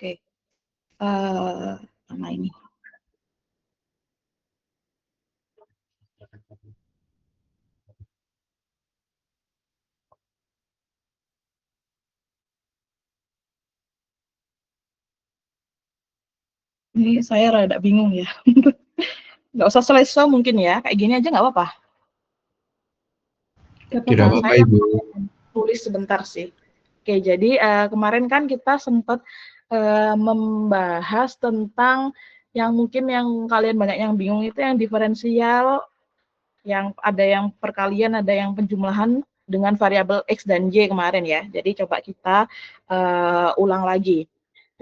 Oke. Mana ini? Ini saya rada bingung ya. Nggak usah selesai mungkin ya, kayak gini aja nggak apa-apa. Tidak apa-apa, Saya Ibu. tulis sebentar sih. Oke, jadi kemarin kan kita sempat membahas tentang yang mungkin yang kalian banyak yang bingung itu yang diferensial, yang ada yang perkalian, ada yang penjumlahan dengan variabel X dan Y kemarin ya. Jadi coba kita ulang lagi.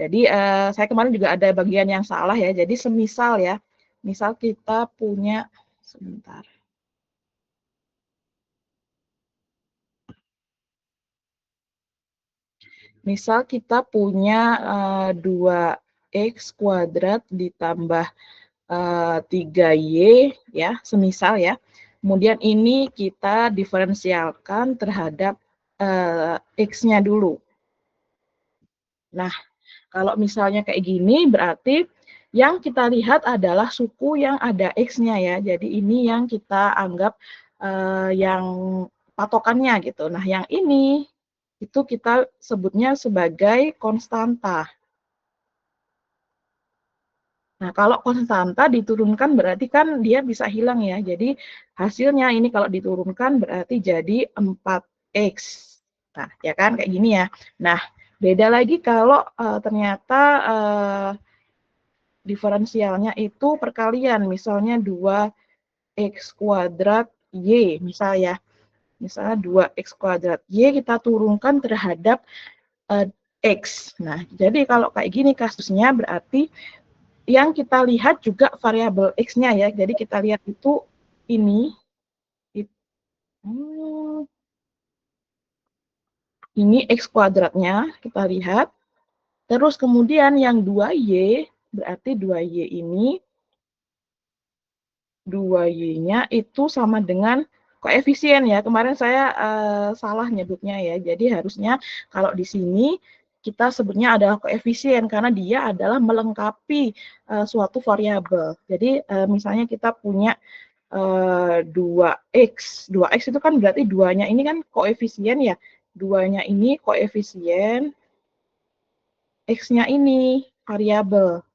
Jadi saya kemarin juga ada bagian yang salah ya. Jadi semisal ya, misal kita punya, sebentar. Misal kita punya 2x kuadrat ditambah 3y ya, semisal ya. Kemudian ini kita diferensialkan terhadap x-nya dulu. Nah, kalau misalnya kayak gini berarti yang kita lihat adalah suku yang ada x-nya ya. Jadi ini yang kita anggap yang patokannya gitu. Nah, yang ini itu kita sebutnya sebagai konstanta. Nah, kalau konstanta diturunkan berarti kan dia bisa hilang ya. Jadi hasilnya ini kalau diturunkan berarti jadi 4x. Nah, ya kan kayak gini ya. Nah, beda lagi kalau ternyata diferensialnya itu perkalian. Misalnya 2x kuadrat y, misal ya. Misalnya 2x kuadrat y kita turunkan terhadap x. Nah, jadi kalau kayak gini kasusnya berarti yang kita lihat juga variabel x-nya ya. Jadi kita lihat itu ini. Ini x kuadratnya kita lihat. Terus kemudian yang 2y, berarti 2y ini 2y-nya itu sama dengan koefisien ya. Kemarin saya salah nyebutnya ya. Jadi harusnya kalau di sini kita sebutnya adalah koefisien karena dia adalah melengkapi suatu variabel. Jadi misalnya kita punya 2x. 2x itu kan berarti 2-nya ini kan koefisien ya. 2-nya ini koefisien, x-nya ini variabel.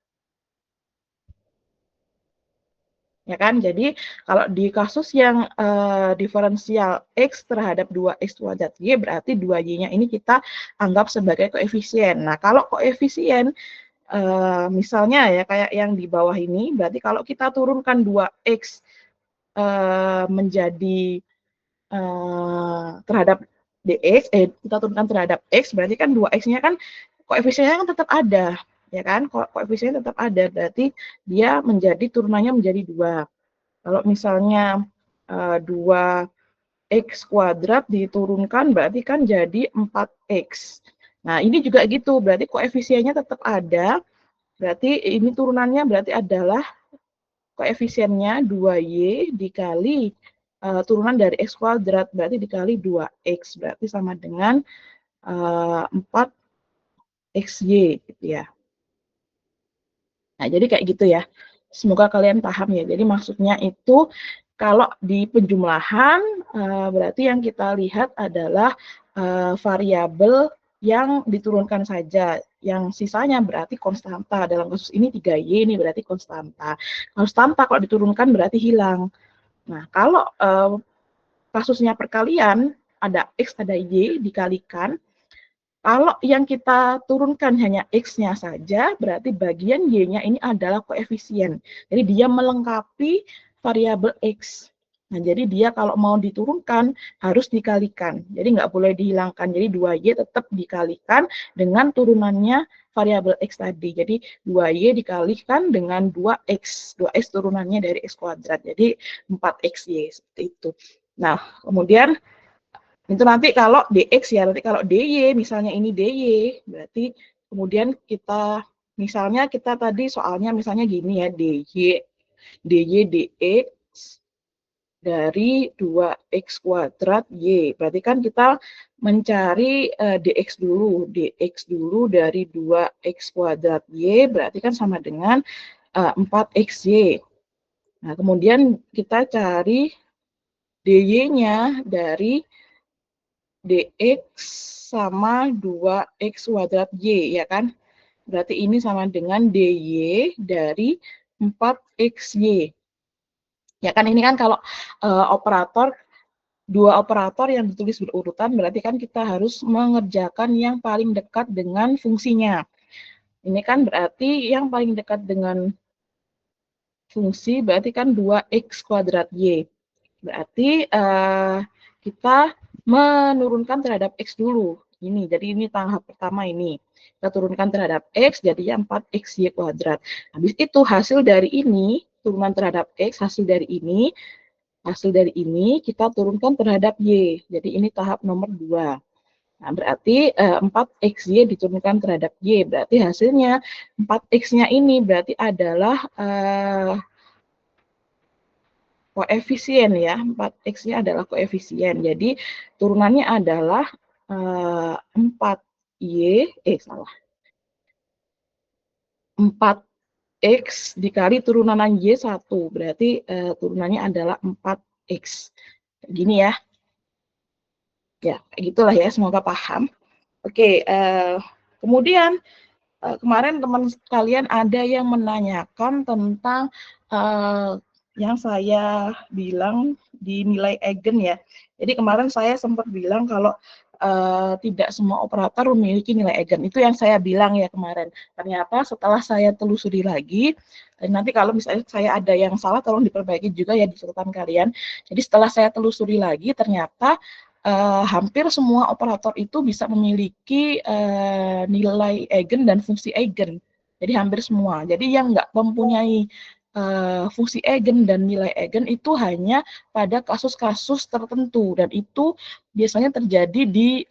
Ya kan? Jadi kalau di kasus yang diferensial x terhadap 2x kuadrat y berarti 2y-nya ini kita anggap sebagai koefisien. Nah, kalau koefisien misalnya ya kayak yang di bawah ini berarti kalau kita turunkan 2x menjadi terhadap dx, kita turunkan terhadap x berarti kan 2x-nya kan koefisiennya kan tetap ada, ya kan? Koefisiennya tetap ada, berarti dia menjadi turunannya menjadi 2. Kalau misalnya 2x kuadrat diturunkan berarti kan jadi 4x. Nah, ini juga gitu, berarti koefisiennya tetap ada, berarti ini turunannya berarti adalah koefisiennya 2y dikali turunan dari x kuadrat, berarti dikali 2x, berarti sama dengan 4xy gitu ya. Nah, jadi kayak gitu ya. Semoga kalian paham ya. Jadi maksudnya itu kalau di penjumlahan berarti yang kita lihat adalah variabel yang diturunkan saja. Yang sisanya berarti konstanta. Dalam kasus ini 3y ini berarti konstanta. Konstanta kalau diturunkan berarti hilang. Nah, kalau kasusnya perkalian, ada x, ada y dikalikan, kalau yang kita turunkan hanya x-nya saja, berarti bagian y-nya ini adalah koefisien. Jadi dia melengkapi variabel x. Nah, jadi dia kalau mau diturunkan harus dikalikan. Jadi nggak boleh dihilangkan. Jadi 2y tetap dikalikan dengan turunannya variabel x tadi. Jadi 2y dikalikan dengan 2x. 2x turunannya dari x kuadrat. Jadi 4xy seperti itu. Nah, kemudian itu nanti kalau dx ya, nanti kalau dy, misalnya ini dy, berarti kemudian kita, misalnya kita tadi soalnya misalnya gini ya, dy dx dari 2x kuadrat Y. Berarti kan kita mencari dx dulu. Dx dulu dari 2x kuadrat Y berarti kan sama dengan 4xy. Nah, kemudian kita cari dy-nya dari dx sama 2x kuadrat Y, ya kan? Berarti ini sama dengan dy dari 4xy. Ya kan, ini kan kalau dua operator yang ditulis berurutan, berarti kan kita harus mengerjakan yang paling dekat dengan fungsinya. Ini kan berarti yang paling dekat dengan fungsi berarti kan 2x kuadrat Y. Berarti kita menurunkan terhadap X dulu. Ini, jadi ini tahap pertama ini. Kita turunkan terhadap X, jadinya 4xy kuadrat. Habis itu hasil dari ini, turunan terhadap X, hasil dari ini kita turunkan terhadap Y. Jadi ini tahap nomor 2. Nah, berarti 4xy diturunkan terhadap Y. Berarti hasilnya 4x-nya ini berarti adalah koefisien ya, 4x-nya adalah koefisien. Jadi turunannya adalah 4x dikali turunan Y1. Berarti turunannya adalah 4x. Gini ya. Ya, kayak gitulah ya, semoga paham. Oke, kemudian kemarin teman kalian ada yang menanyakan tentang yang saya bilang di nilai eigen ya. Jadi kemarin saya sempat bilang kalau tidak semua operator memiliki nilai eigen. Itu yang saya bilang ya kemarin. Ternyata setelah saya telusuri lagi, nanti kalau misalnya saya ada yang salah tolong diperbaiki juga ya di catatan kalian. Jadi setelah saya telusuri lagi ternyata hampir semua operator itu bisa memiliki nilai eigen dan fungsi eigen. Jadi hampir semua. Jadi yang nggak mempunyai fungsi eigen dan nilai eigen itu hanya pada kasus-kasus tertentu dan itu biasanya terjadi di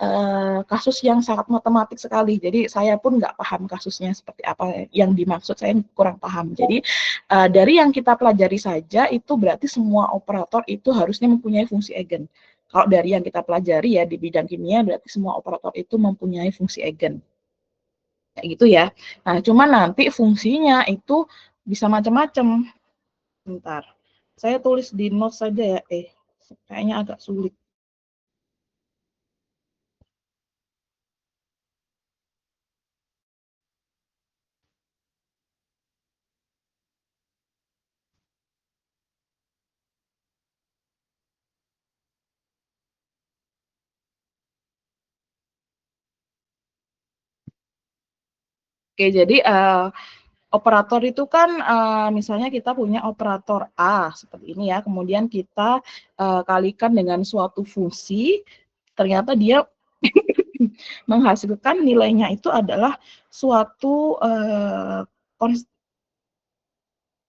kasus yang sangat matematik sekali. Jadi saya pun nggak paham kasusnya seperti apa yang dimaksud, saya kurang paham. Jadi dari yang kita pelajari saja itu berarti semua operator itu harusnya mempunyai fungsi eigen. Kalau dari yang kita pelajari ya di bidang kimia berarti semua operator itu mempunyai fungsi eigen. Kayak gitu ya. Nah, cuma nanti fungsinya itu bisa macam-macam. Bentar. Saya tulis di notes saja ya. Kayaknya agak sulit. Oke, jadi operator itu kan misalnya kita punya operator A seperti ini ya, kemudian kita kalikan dengan suatu fungsi, ternyata dia menghasilkan nilainya itu adalah suatu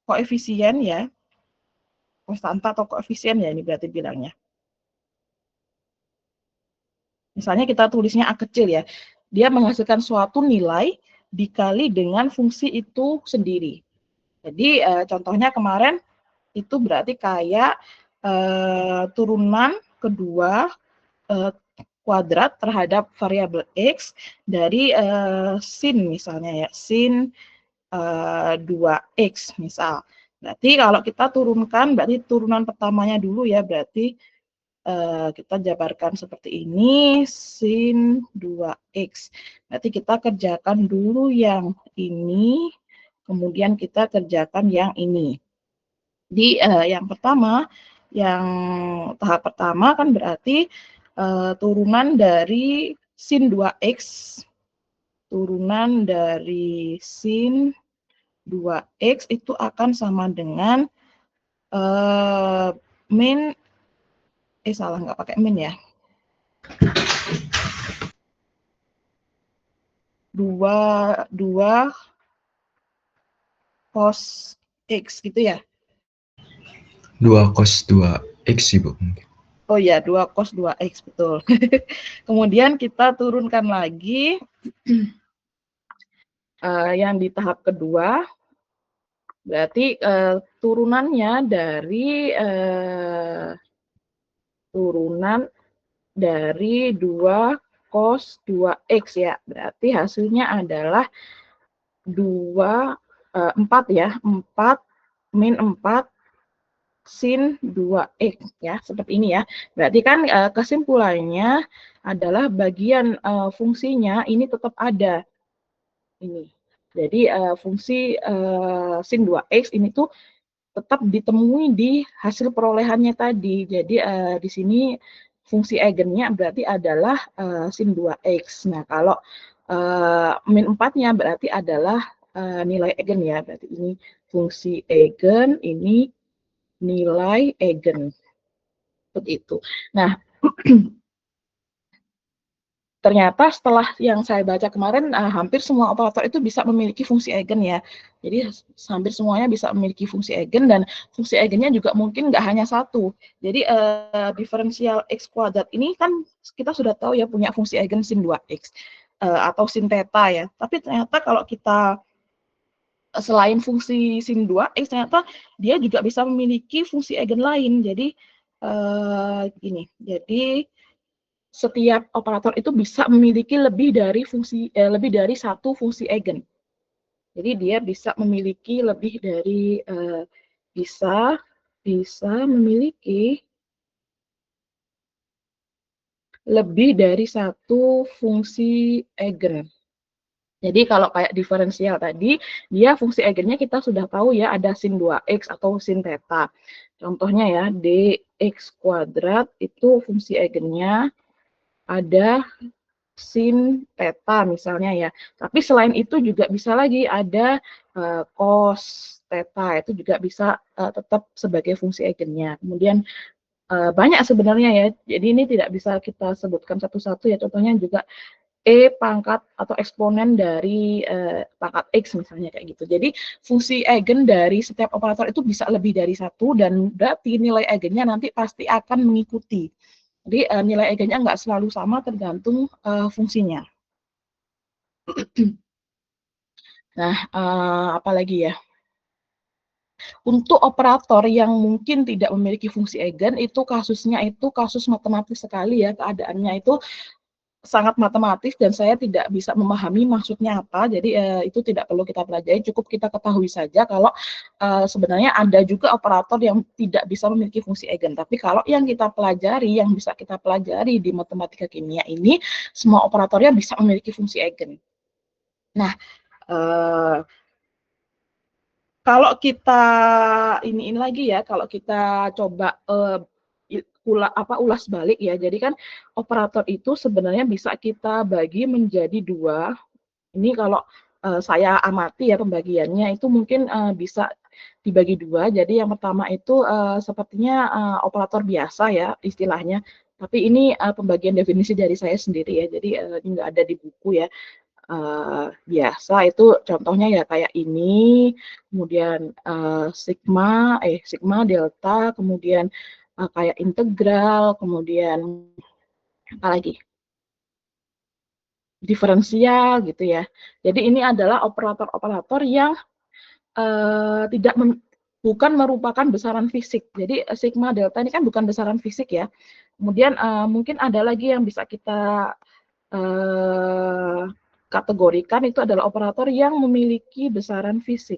koefisien ya, konstanta atau koefisien ya ini berarti bilangnya. Misalnya kita tulisnya A kecil ya, dia menghasilkan suatu nilai dikali dengan fungsi itu sendiri. Jadi contohnya kemarin itu berarti kayak turunan kedua kuadrat terhadap variabel X dari sin misalnya ya, sin 2X misal. Berarti kalau kita turunkan, berarti turunan pertamanya dulu ya, berarti kita jabarkan seperti ini, sin 2X. Berarti kita kerjakan dulu yang ini, kemudian kita kerjakan yang ini. Di yang pertama, yang tahap pertama kan berarti turunan dari sin 2X, turunan dari sin 2X itu akan sama dengan min, salah nggak pakai min ya, 2 cos X gitu ya? 2 cos 2X sih, Bu. Oh ya, 2 cos 2X, betul. Kemudian kita turunkan lagi yang di tahap kedua. Berarti turunannya dari turunan dari 2 cos 2x ya. Berarti hasilnya adalah 4 ya, 4 min 4 sin 2x ya, seperti ini ya. Berarti kan kesimpulannya adalah bagian fungsinya ini tetap ada. Ini. Jadi fungsi sin 2x ini tuh tetap ditemui di hasil perolehannya tadi. Jadi di sini fungsi eigennya berarti adalah sin 2x. Nah, kalau min 4-nya berarti adalah nilai eigen ya. Berarti ini fungsi eigen, ini nilai eigen. Seperti itu. Nah, ternyata setelah yang saya baca kemarin, hampir semua operator itu bisa memiliki fungsi eigen ya. Jadi hampir semuanya bisa memiliki fungsi eigen dan fungsi eigennya juga mungkin nggak hanya satu. Jadi diferensial x kuadrat ini kan kita sudah tahu ya punya fungsi eigen sin 2x atau sin theta ya. Tapi ternyata kalau kita selain fungsi sin 2x ternyata dia juga bisa memiliki fungsi eigen lain. Jadi gini, jadi setiap operator itu bisa memiliki lebih dari satu fungsi eigen. Jadi dia bisa memiliki lebih dari bisa memiliki lebih dari satu fungsi eigen. Jadi kalau kayak diferensial tadi, dia fungsi eigennya kita sudah tahu ya ada sin 2x atau sin theta. Contohnya ya, dx kuadrat itu fungsi eigennya ada sin theta misalnya ya. Tapi selain itu juga bisa lagi ada cos theta, itu juga bisa tetap sebagai fungsi eigennya. Kemudian banyak sebenarnya ya, jadi ini tidak bisa kita sebutkan satu-satu ya. Contohnya juga pangkat atau eksponen dari pangkat x misalnya kayak gitu. Jadi fungsi eigen dari setiap operator itu bisa lebih dari satu dan berarti nilai eigennya nanti pasti akan mengikuti. Jadi nilai eigennya nggak selalu sama tergantung fungsinya. Nah, apalagi ya? Untuk operator yang mungkin tidak memiliki fungsi eigen, itu kasusnya itu kasus matematis sekali ya, keadaannya itu sangat matematis dan saya tidak bisa memahami maksudnya apa. Jadi itu tidak perlu kita pelajari, cukup kita ketahui saja kalau sebenarnya ada juga operator yang tidak bisa memiliki fungsi eigen. Tapi kalau yang kita pelajari, yang bisa kita pelajari di matematika kimia ini, semua operatornya bisa memiliki fungsi eigen. Nah, kalau kita iniin lagi ya, kalau kita coba ulas balik ya. Jadi kan operator itu sebenarnya bisa kita bagi menjadi dua. Ini kalau saya amati ya pembagiannya itu mungkin bisa dibagi dua. Jadi yang pertama itu sepertinya operator biasa ya istilahnya. Tapi ini pembagian definisi dari saya sendiri ya. Jadi ini nggak ada di buku ya. Biasa itu contohnya ya kayak ini, kemudian sigma, delta, kemudian kayak integral, kemudian apa lagi? Diferensial gitu ya. Jadi ini adalah operator-operator yang tidak bukan merupakan besaran fisik. Jadi sigma, delta ini kan bukan besaran fisik ya. Kemudian mungkin ada lagi yang bisa kita kategorikan itu adalah operator yang memiliki besaran fisik.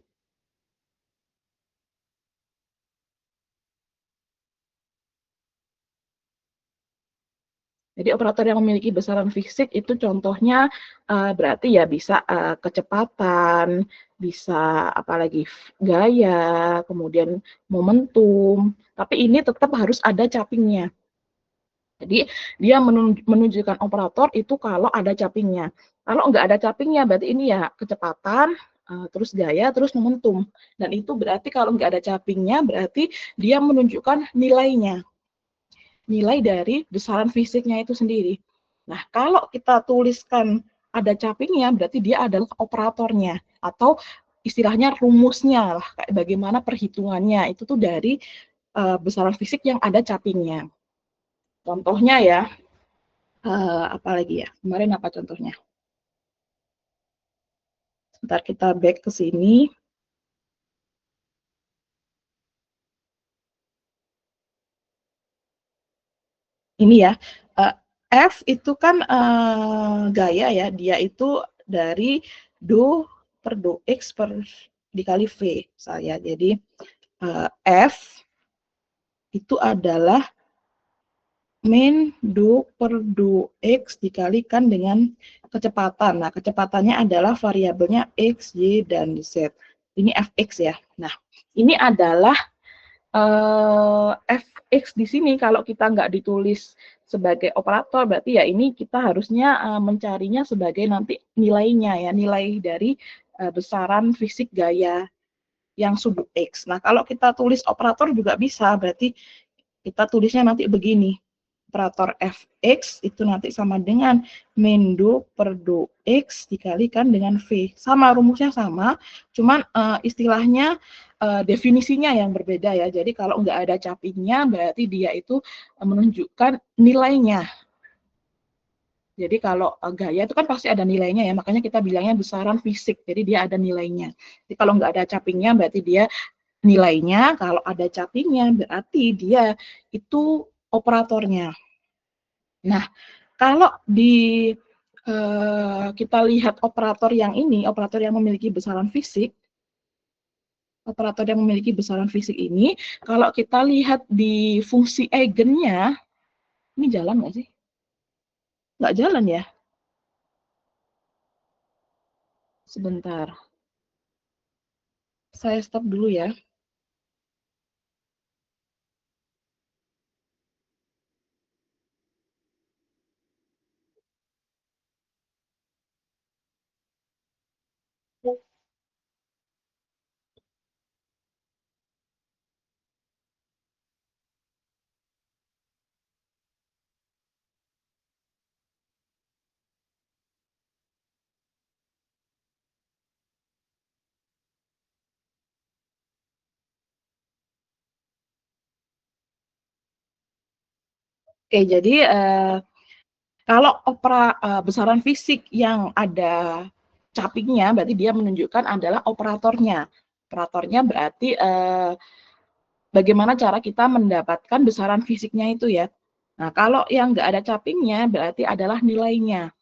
Jadi operator yang memiliki besaran fisik itu contohnya berarti ya bisa kecepatan, bisa apalagi gaya, kemudian momentum. Tapi ini tetap harus ada capingnya. Jadi dia menunjukkan operator itu kalau ada capingnya. Kalau nggak ada capingnya berarti ini ya kecepatan, terus gaya, terus momentum. Dan itu berarti kalau nggak ada capingnya berarti dia menunjukkan nilainya. Nilai dari besaran fisiknya itu sendiri. Nah, kalau kita tuliskan ada capingnya berarti dia adalah operatornya atau istilahnya rumusnya lah kayak bagaimana perhitungannya itu tuh dari besaran fisik yang ada capingnya. Contohnya ya, apa lagi ya? Kemarin apa contohnya? Sebentar kita back ke sini. ini ya, F itu kan gaya ya, dia itu dari do per do X per dikali V saya. Jadi F itu adalah min do per do X dikalikan dengan kecepatan. Nah, kecepatannya adalah variabelnya X, Y, dan Z. Ini Fx ya. Nah, ini adalah Fx di sini kalau kita nggak ditulis sebagai operator, berarti ya ini kita harusnya mencarinya sebagai nanti nilainya ya, nilai dari besaran fisik gaya yang sudut X. Nah, kalau kita tulis operator juga bisa, berarti kita tulisnya nanti begini. Operator Fx itu nanti sama dengan min do per do X dikalikan dengan V. Sama, rumusnya sama, cuman istilahnya definisinya yang berbeda ya. Jadi kalau nggak ada capingnya, berarti dia itu menunjukkan nilainya. Jadi kalau gaya itu kan pasti ada nilainya ya, makanya kita bilangnya besaran fisik. Jadi dia ada nilainya. Jadi kalau nggak ada capingnya, berarti dia nilainya. Kalau ada capingnya, berarti dia itu operatornya. Nah, kalau kita lihat operator yang ini, operator yang memiliki besaran fisik, ini, kalau kita lihat di fungsi eigennya, ini jalan nggak sih? Nggak jalan ya? Sebentar, saya stop dulu ya. Oke, jadi kalau besaran fisik yang ada capingnya, berarti dia menunjukkan adalah operatornya. Operatornya berarti bagaimana cara kita mendapatkan besaran fisiknya itu ya. Nah, kalau yang nggak ada capingnya berarti adalah nilainya.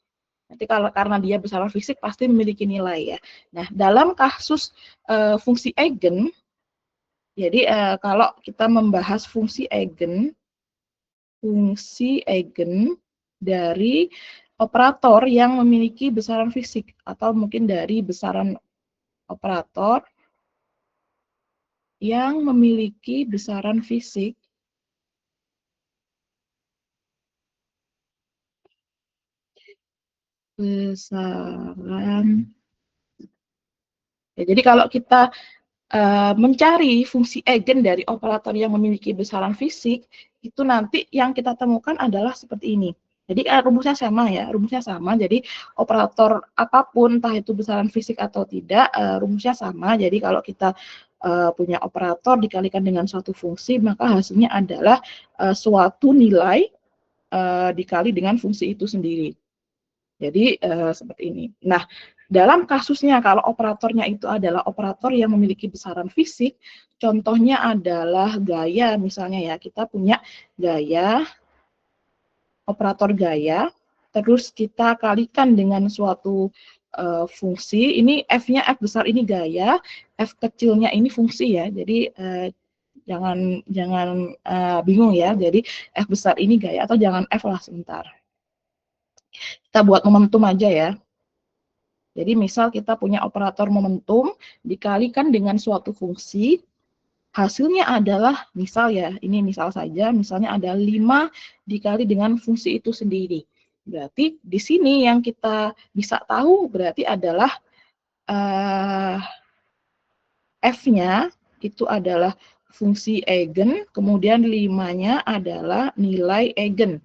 Nanti kalau karena dia besaran fisik pasti memiliki nilai ya. Nah, dalam kasus fungsi eigen, jadi kalau kita membahas fungsi eigen dari operator yang memiliki besaran fisik atau mungkin dari besaran operator yang memiliki besaran fisik besaran. Ya, jadi kalau kita mencari fungsi eigen dari operator yang memiliki besaran fisik, itu nanti yang kita temukan adalah seperti ini. Jadi rumusnya sama ya, rumusnya sama. Jadi operator apapun, entah itu besaran fisik atau tidak, rumusnya sama. Jadi kalau kita punya operator dikalikan dengan suatu fungsi, maka hasilnya adalah suatu nilai dikali dengan fungsi itu sendiri. Jadi seperti ini. Nah, dalam kasusnya kalau operatornya itu adalah operator yang memiliki besaran fisik, contohnya adalah gaya misalnya ya, kita punya gaya, operator gaya, terus kita kalikan dengan suatu fungsi, ini F-nya F besar ini gaya, F kecilnya ini fungsi ya, jadi jangan bingung ya, jadi F besar ini gaya atau jangan F lah sebentar. Kita buat momentum aja ya. Jadi misal kita punya operator momentum dikalikan dengan suatu fungsi, hasilnya adalah misal ya, ini misal saja, misalnya ada 5 dikali dengan fungsi itu sendiri. Berarti di sini yang kita bisa tahu berarti adalah F-nya itu adalah fungsi eigen, kemudian 5-nya adalah nilai eigen.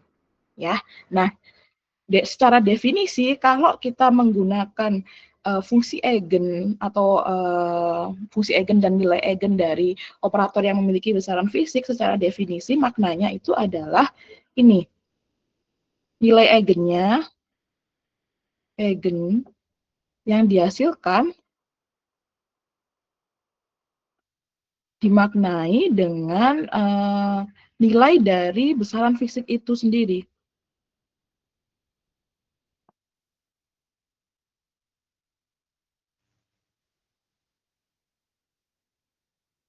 Ya, nah secara definisi kalau kita menggunakan fungsi eigen atau fungsi eigen dan nilai eigen dari operator yang memiliki besaran fisik, secara definisi maknanya itu adalah ini, nilai eigen yang dihasilkan dimaknai dengan nilai dari besaran fisik itu sendiri.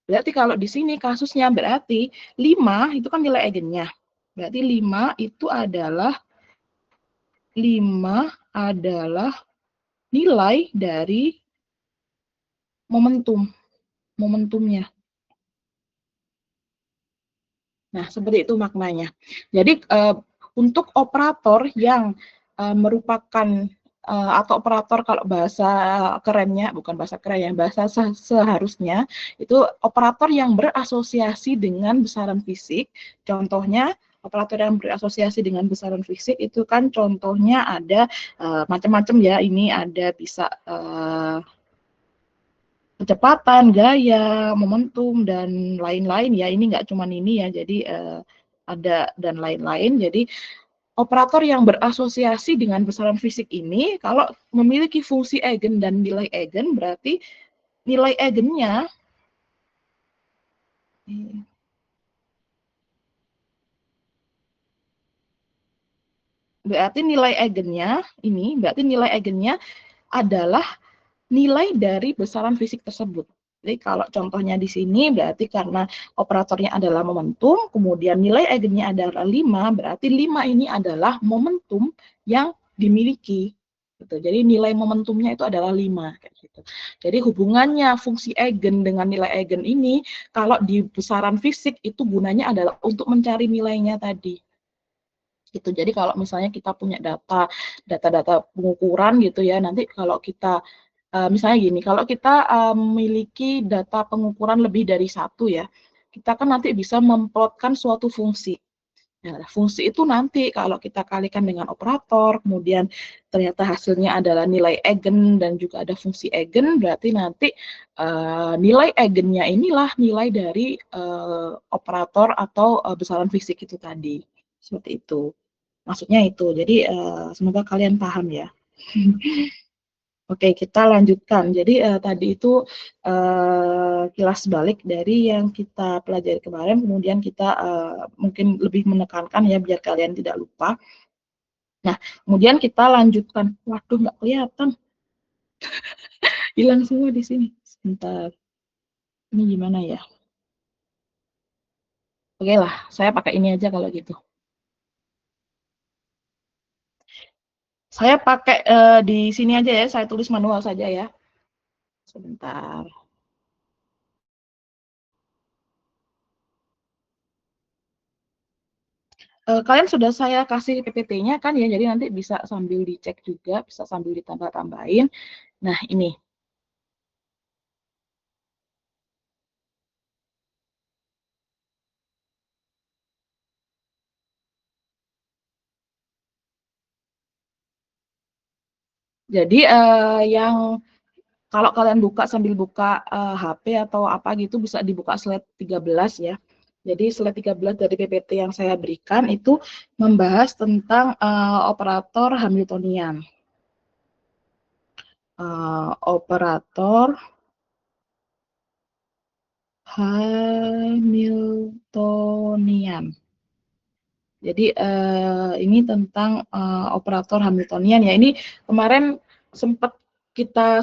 Berarti kalau di sini kasusnya berarti 5 itu kan nilai eigennya. Berarti 5 adalah nilai dari momentumnya. Nah, seperti itu maknanya. Jadi untuk operator yang merupakan atau operator kalau bahasa kerennya, bukan bahasa keren ya, bahasa seharusnya, itu operator yang berasosiasi dengan besaran fisik. Contohnya, operator yang berasosiasi dengan besaran fisik itu kan contohnya ada macam-macam ya, ini ada bisa kecepatan, gaya, momentum, dan lain-lain ya. Ini nggak cuma ini ya, jadi ada dan lain-lain. Jadi operator yang berasosiasi dengan besaran fisik ini, kalau memiliki fungsi eigen dan nilai eigen, berarti nilai eigennya nilai eigennya adalah nilai dari besaran fisik tersebut. Jadi kalau contohnya di sini berarti karena operatornya adalah momentum, kemudian nilai eigennya adalah 5, berarti 5 ini adalah momentum yang dimiliki. Gitu. Jadi nilai momentumnya itu adalah 5. Kayak gitu. Jadi hubungannya fungsi eigen dengan nilai eigen ini, kalau di besaran fisik itu gunanya adalah untuk mencari nilainya tadi. Gitu. Jadi kalau misalnya kita punya data pengukuran gitu ya, nanti kalau kita misalnya gini, kalau kita memiliki data pengukuran lebih dari satu ya, kita kan nanti bisa memplotkan suatu fungsi. Nah, fungsi itu nanti kalau kita kalikan dengan operator, kemudian ternyata hasilnya adalah nilai eigen dan juga ada fungsi eigen, berarti nanti nilai eigennya inilah nilai dari operator atau besaran fisik itu tadi. Seperti itu. Maksudnya itu. Jadi semoga kalian paham ya. Oke, kita lanjutkan. Jadi tadi itu kilas balik dari yang kita pelajari kemarin, kemudian kita mungkin lebih menekankan ya biar kalian tidak lupa. Nah, kemudian kita lanjutkan. Waduh, nggak kelihatan. Hilang semua di sini. Sebentar. Ini gimana ya? Oke lah, saya pakai ini aja kalau gitu. Saya pakai di sini aja ya, saya tulis manual saja ya. Sebentar. Kalian sudah saya kasih PPT-nya kan ya, jadi nanti bisa sambil dicek juga, bisa sambil ditambah-tambahin. Nah, ini. Jadi yang kalau kalian buka sambil buka HP atau apa gitu bisa dibuka slide 13 ya. Jadi slide 13 dari PPT yang saya berikan itu membahas tentang operator Hamiltonian. Operator Hamiltonian. Jadi ini tentang operator Hamiltonian ya. Ini kemarin sempat kita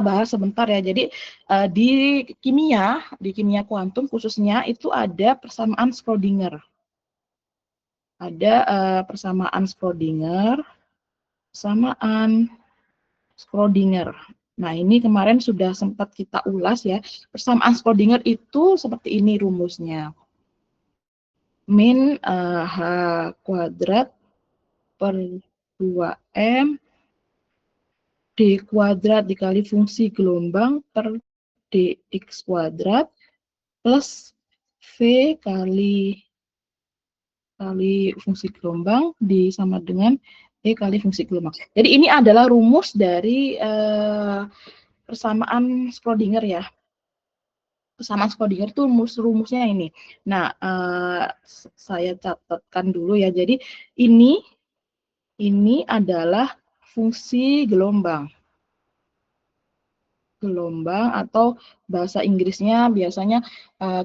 bahas sebentar ya. Jadi di kimia kuantum khususnya itu ada persamaan Schrödinger. Ada persamaan Schrödinger. Nah, ini kemarin sudah sempat kita ulas ya. Persamaan Schrödinger itu seperti ini rumusnya. Min H kuadrat per 2M D kuadrat dikali fungsi gelombang per dx kuadrat plus V kali fungsi gelombang sama dengan E kali fungsi gelombang. Jadi ini adalah rumus dari persamaan Schrödinger ya. Persamaan Schrödinger itu rumusnya ini. Nah, saya catatkan dulu ya. Jadi ini adalah fungsi gelombang. gelombang, atau bahasa Inggrisnya biasanya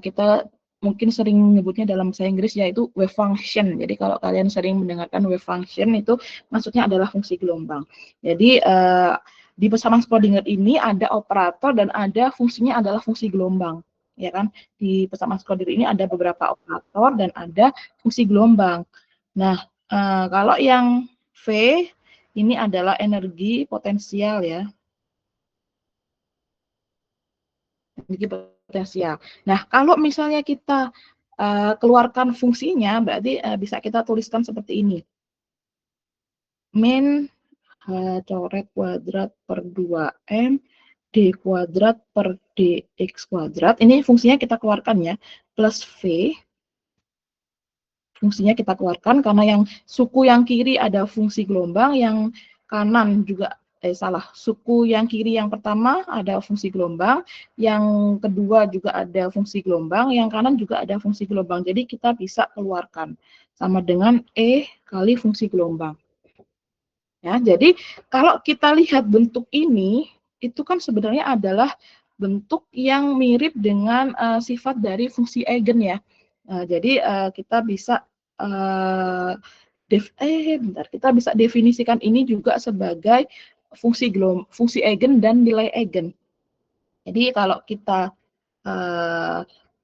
kita mungkin sering menyebutnya dalam bahasa Inggris yaitu wave function. Jadi kalau kalian sering mendengarkan wave function itu maksudnya adalah fungsi gelombang. Jadi di pesanan Schrödinger ini ada operator dan ada fungsinya adalah fungsi gelombang, ya kan? Di pesanan Schrödinger ini ada beberapa operator dan ada fungsi gelombang. Nah, kalau yang V ini adalah energi potensial ya. Energi potensial. Nah, kalau misalnya kita keluarkan fungsinya, berarti bisa kita tuliskan seperti ini. Min H coret kuadrat per 2M D kuadrat per DX kuadrat. Ini fungsinya kita keluarkan ya. Plus V. Fungsinya kita keluarkan karena yang suku yang kiri ada fungsi gelombang, yang kanan juga salah, suku yang kiri yang pertama ada fungsi gelombang, yang kedua juga ada fungsi gelombang, yang kanan juga ada fungsi gelombang. Jadi kita bisa keluarkan sama dengan E kali fungsi gelombang. Ya, jadi kalau kita lihat bentuk ini, itu kan sebenarnya adalah bentuk yang mirip dengan sifat dari fungsi eigen ya. Jadi kita bisa kita bisa definisikan ini juga sebagai fungsi eigen dan nilai eigen. Jadi kalau kita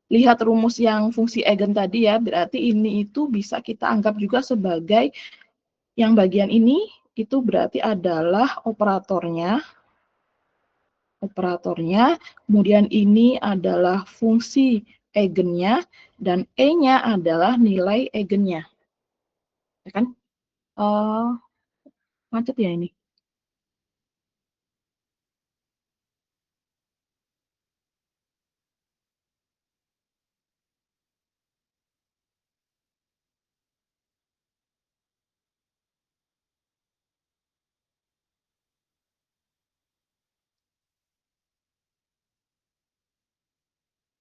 lihat rumus yang fungsi eigen tadi ya, berarti ini itu bisa kita anggap juga sebagai yang bagian ini itu berarti adalah operatornya, kemudian ini adalah fungsi eigennya, dan E-nya adalah nilai eigennya. Ya kan? Macet ya ini.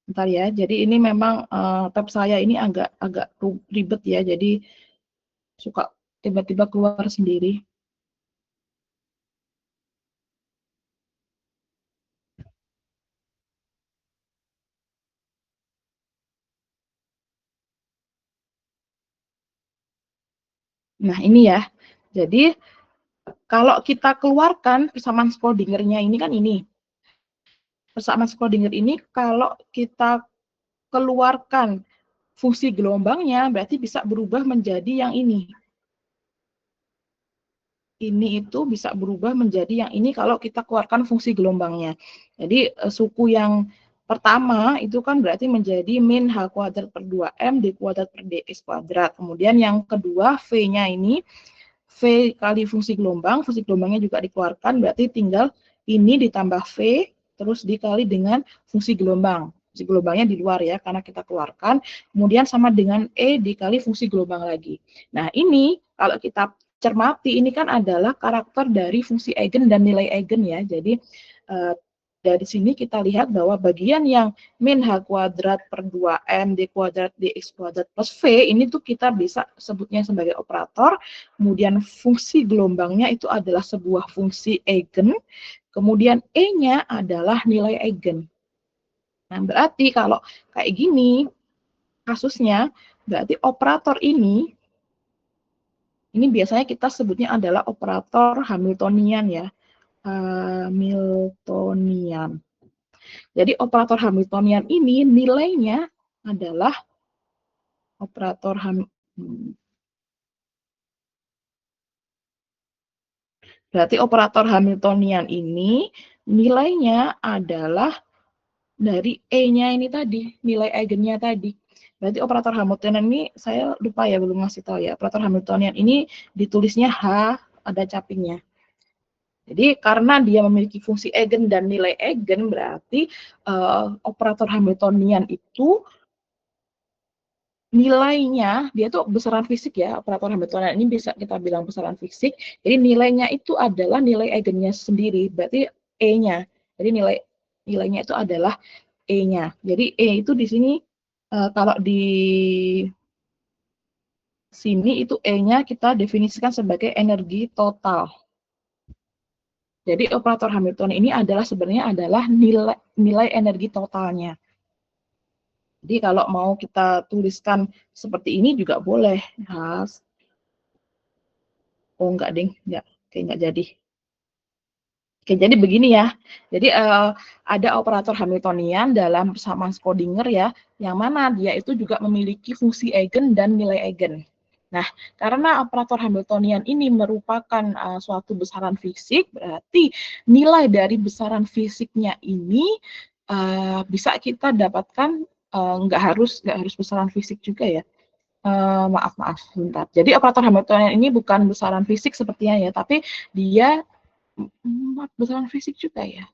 Bentar ya, jadi ini memang tab saya ini agak ribet ya, jadi suka tiba-tiba keluar sendiri. Nah ini ya, jadi kalau kita keluarkan persamaan Schrödinger-nya ini kan ini. Persamaan Schrödinger ini kalau kita keluarkan fungsi gelombangnya, berarti bisa berubah menjadi yang ini. Ini itu bisa berubah menjadi yang ini kalau kita keluarkan fungsi gelombangnya. Jadi suku yang pertama itu kan berarti menjadi min H kuadrat per 2M D kuadrat per DX kuadrat. Kemudian yang kedua V-nya ini, V kali fungsi gelombangnya juga dikeluarkan, berarti tinggal ini ditambah V, terus dikali dengan fungsi gelombang. Fungsi gelombangnya di luar ya, karena kita keluarkan. Kemudian sama dengan E dikali fungsi gelombang lagi. Nah ini, kalau kita cermati, ini kan adalah karakter dari fungsi eigen dan nilai eigen ya. Jadi, dari sini kita lihat bahwa bagian yang min H kuadrat per 2M D kuadrat DX kuadrat plus V, ini tuh kita bisa sebutnya sebagai operator. Kemudian fungsi gelombangnya itu adalah sebuah fungsi eigen. Kemudian E-nya adalah nilai eigen. Nah, berarti kalau kayak gini kasusnya, berarti operator ini biasanya kita sebutnya adalah operator Hamiltonian ya. Hamiltonian. Jadi operator Hamiltonian ini nilainya adalah operator Berarti operator Hamiltonian ini nilainya adalah dari E-nya ini tadi, nilai eigennya tadi. Berarti operator Hamiltonian ini, saya lupa ya, belum ngasih tahu ya. Operator Hamiltonian ini ditulisnya H, ada capingnya. Jadi karena dia memiliki fungsi eigen dan nilai eigen, berarti operator Hamiltonian itu nilainya, dia tuh besaran fisik ya, operator Hamiltonian ini bisa kita bilang besaran fisik. Jadi nilainya itu adalah nilai eigennya sendiri, berarti E-nya. Jadi nilainya itu adalah E-nya. Jadi E itu di sini kalau di sini itu E-nya kita definisikan sebagai energi total. Jadi operator Hamilton ini sebenarnya adalah nilai energi totalnya. Jadi kalau mau kita tuliskan seperti ini juga boleh. Oh enggak ding, enggak, kayak enggak jadi. Oke, jadi begini ya. Jadi ada operator Hamiltonian dalam persamaan Schrödinger ya, yang mana dia itu juga memiliki fungsi eigen dan nilai eigen. Nah, karena operator Hamiltonian ini merupakan suatu besaran fisik, berarti nilai dari besaran fisiknya ini bisa kita dapatkan nggak harus besaran fisik juga ya. Maaf, bentar. Jadi operator Hamiltonian ini bukan besaran fisik sepertinya ya, tapi dia besaran fisik juga ya.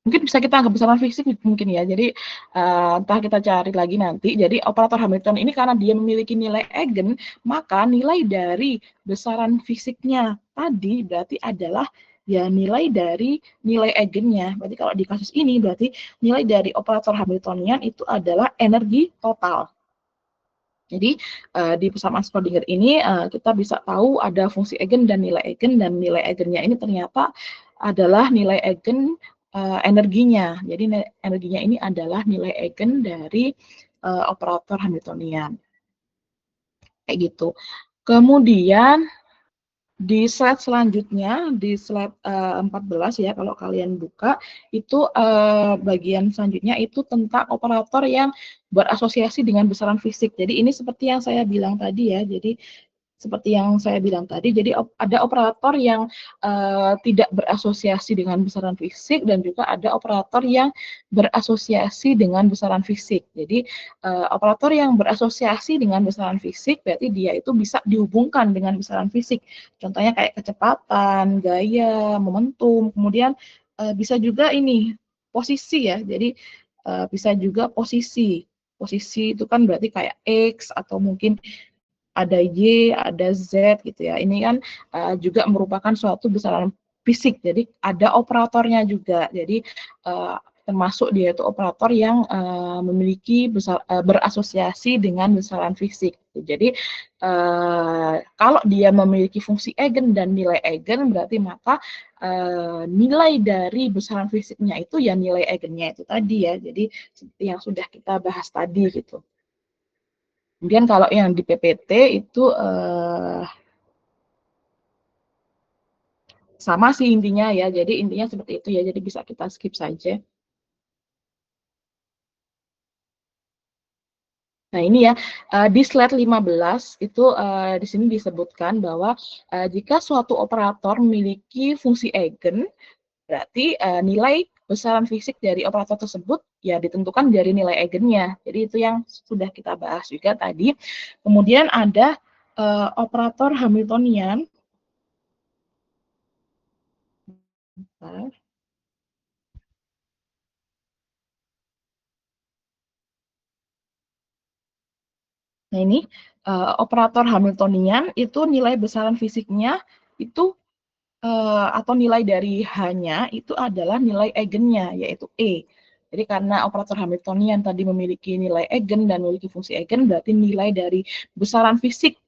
Mungkin bisa kita anggap besaran fisik mungkin ya. Jadi entah kita cari lagi nanti. Jadi operator Hamilton ini karena dia memiliki nilai eigen, maka nilai dari besaran fisiknya tadi berarti adalah ya nilai dari nilai eigennya. Berarti kalau di kasus ini berarti nilai dari operator Hamiltonian itu adalah energi total. Jadi di persamaan Schrödinger ini kita bisa tahu ada fungsi eigen dan nilai eigennya ini ternyata adalah nilai eigen energinya. Jadi energinya ini adalah nilai eigen dari operator Hamiltonian. Kayak gitu. Kemudian di slide selanjutnya, di slide 14 ya, kalau kalian buka, itu bagian selanjutnya itu tentang operator yang berasosiasi dengan besaran fisik. Jadi ini seperti yang saya bilang tadi ya, jadi seperti yang saya bilang tadi, jadi ada operator yang tidak berasosiasi dengan besaran fisik dan juga ada operator yang berasosiasi dengan besaran fisik. Jadi operator yang berasosiasi dengan besaran fisik berarti dia itu bisa dihubungkan dengan besaran fisik. Contohnya kayak kecepatan, gaya, momentum, kemudian bisa juga ini posisi ya. Jadi bisa juga posisi. Posisi itu kan berarti kayak X atau mungkin ada Y, ada Z gitu ya. Ini kan juga merupakan suatu besaran fisik. Jadi ada operatornya juga. Jadi termasuk dia itu operator yang memiliki berasosiasi dengan besaran fisik. Jadi kalau dia memiliki fungsi eigen dan nilai eigen berarti maka nilai dari besaran fisiknya itu ya nilai eigennya itu tadi ya. Jadi seperti yang sudah kita bahas tadi gitu. Kemudian kalau yang di PPT itu sama sih intinya ya, jadi intinya seperti itu ya, jadi bisa kita skip saja. Nah ini ya, di slide 15 itu di sini disebutkan bahwa jika suatu operator memiliki fungsi eigen, berarti nilai besaran fisik dari operator tersebut ya ditentukan dari nilai eigennya. Jadi itu yang sudah kita bahas juga tadi. Kemudian ada operator Hamiltonian. Nah ini operator Hamiltonian itu nilai besaran fisiknya itu atau nilai dari H-nya itu adalah nilai eigennya yaitu E. Jadi karena operator Hamiltonian tadi memiliki nilai eigen dan memiliki fungsi eigen berarti nilai dari besaran fisik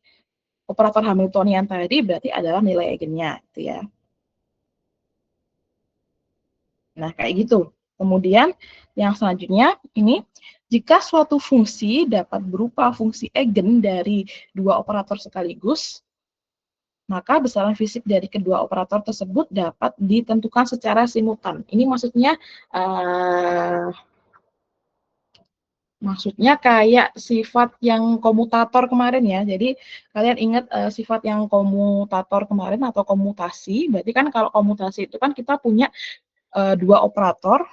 operator Hamiltonian tadi berarti adalah nilai eigennya gitu ya. Nah, kayak gitu. Kemudian yang selanjutnya ini jika suatu fungsi dapat berupa fungsi eigen dari dua operator sekaligus, maka besaran fisik dari kedua operator tersebut dapat ditentukan secara simultan. Ini maksudnya kayak sifat yang komutator kemarin ya. Jadi kalian ingat sifat yang komutator kemarin atau komutasi. Berarti kan kalau komutasi itu kan kita punya dua operator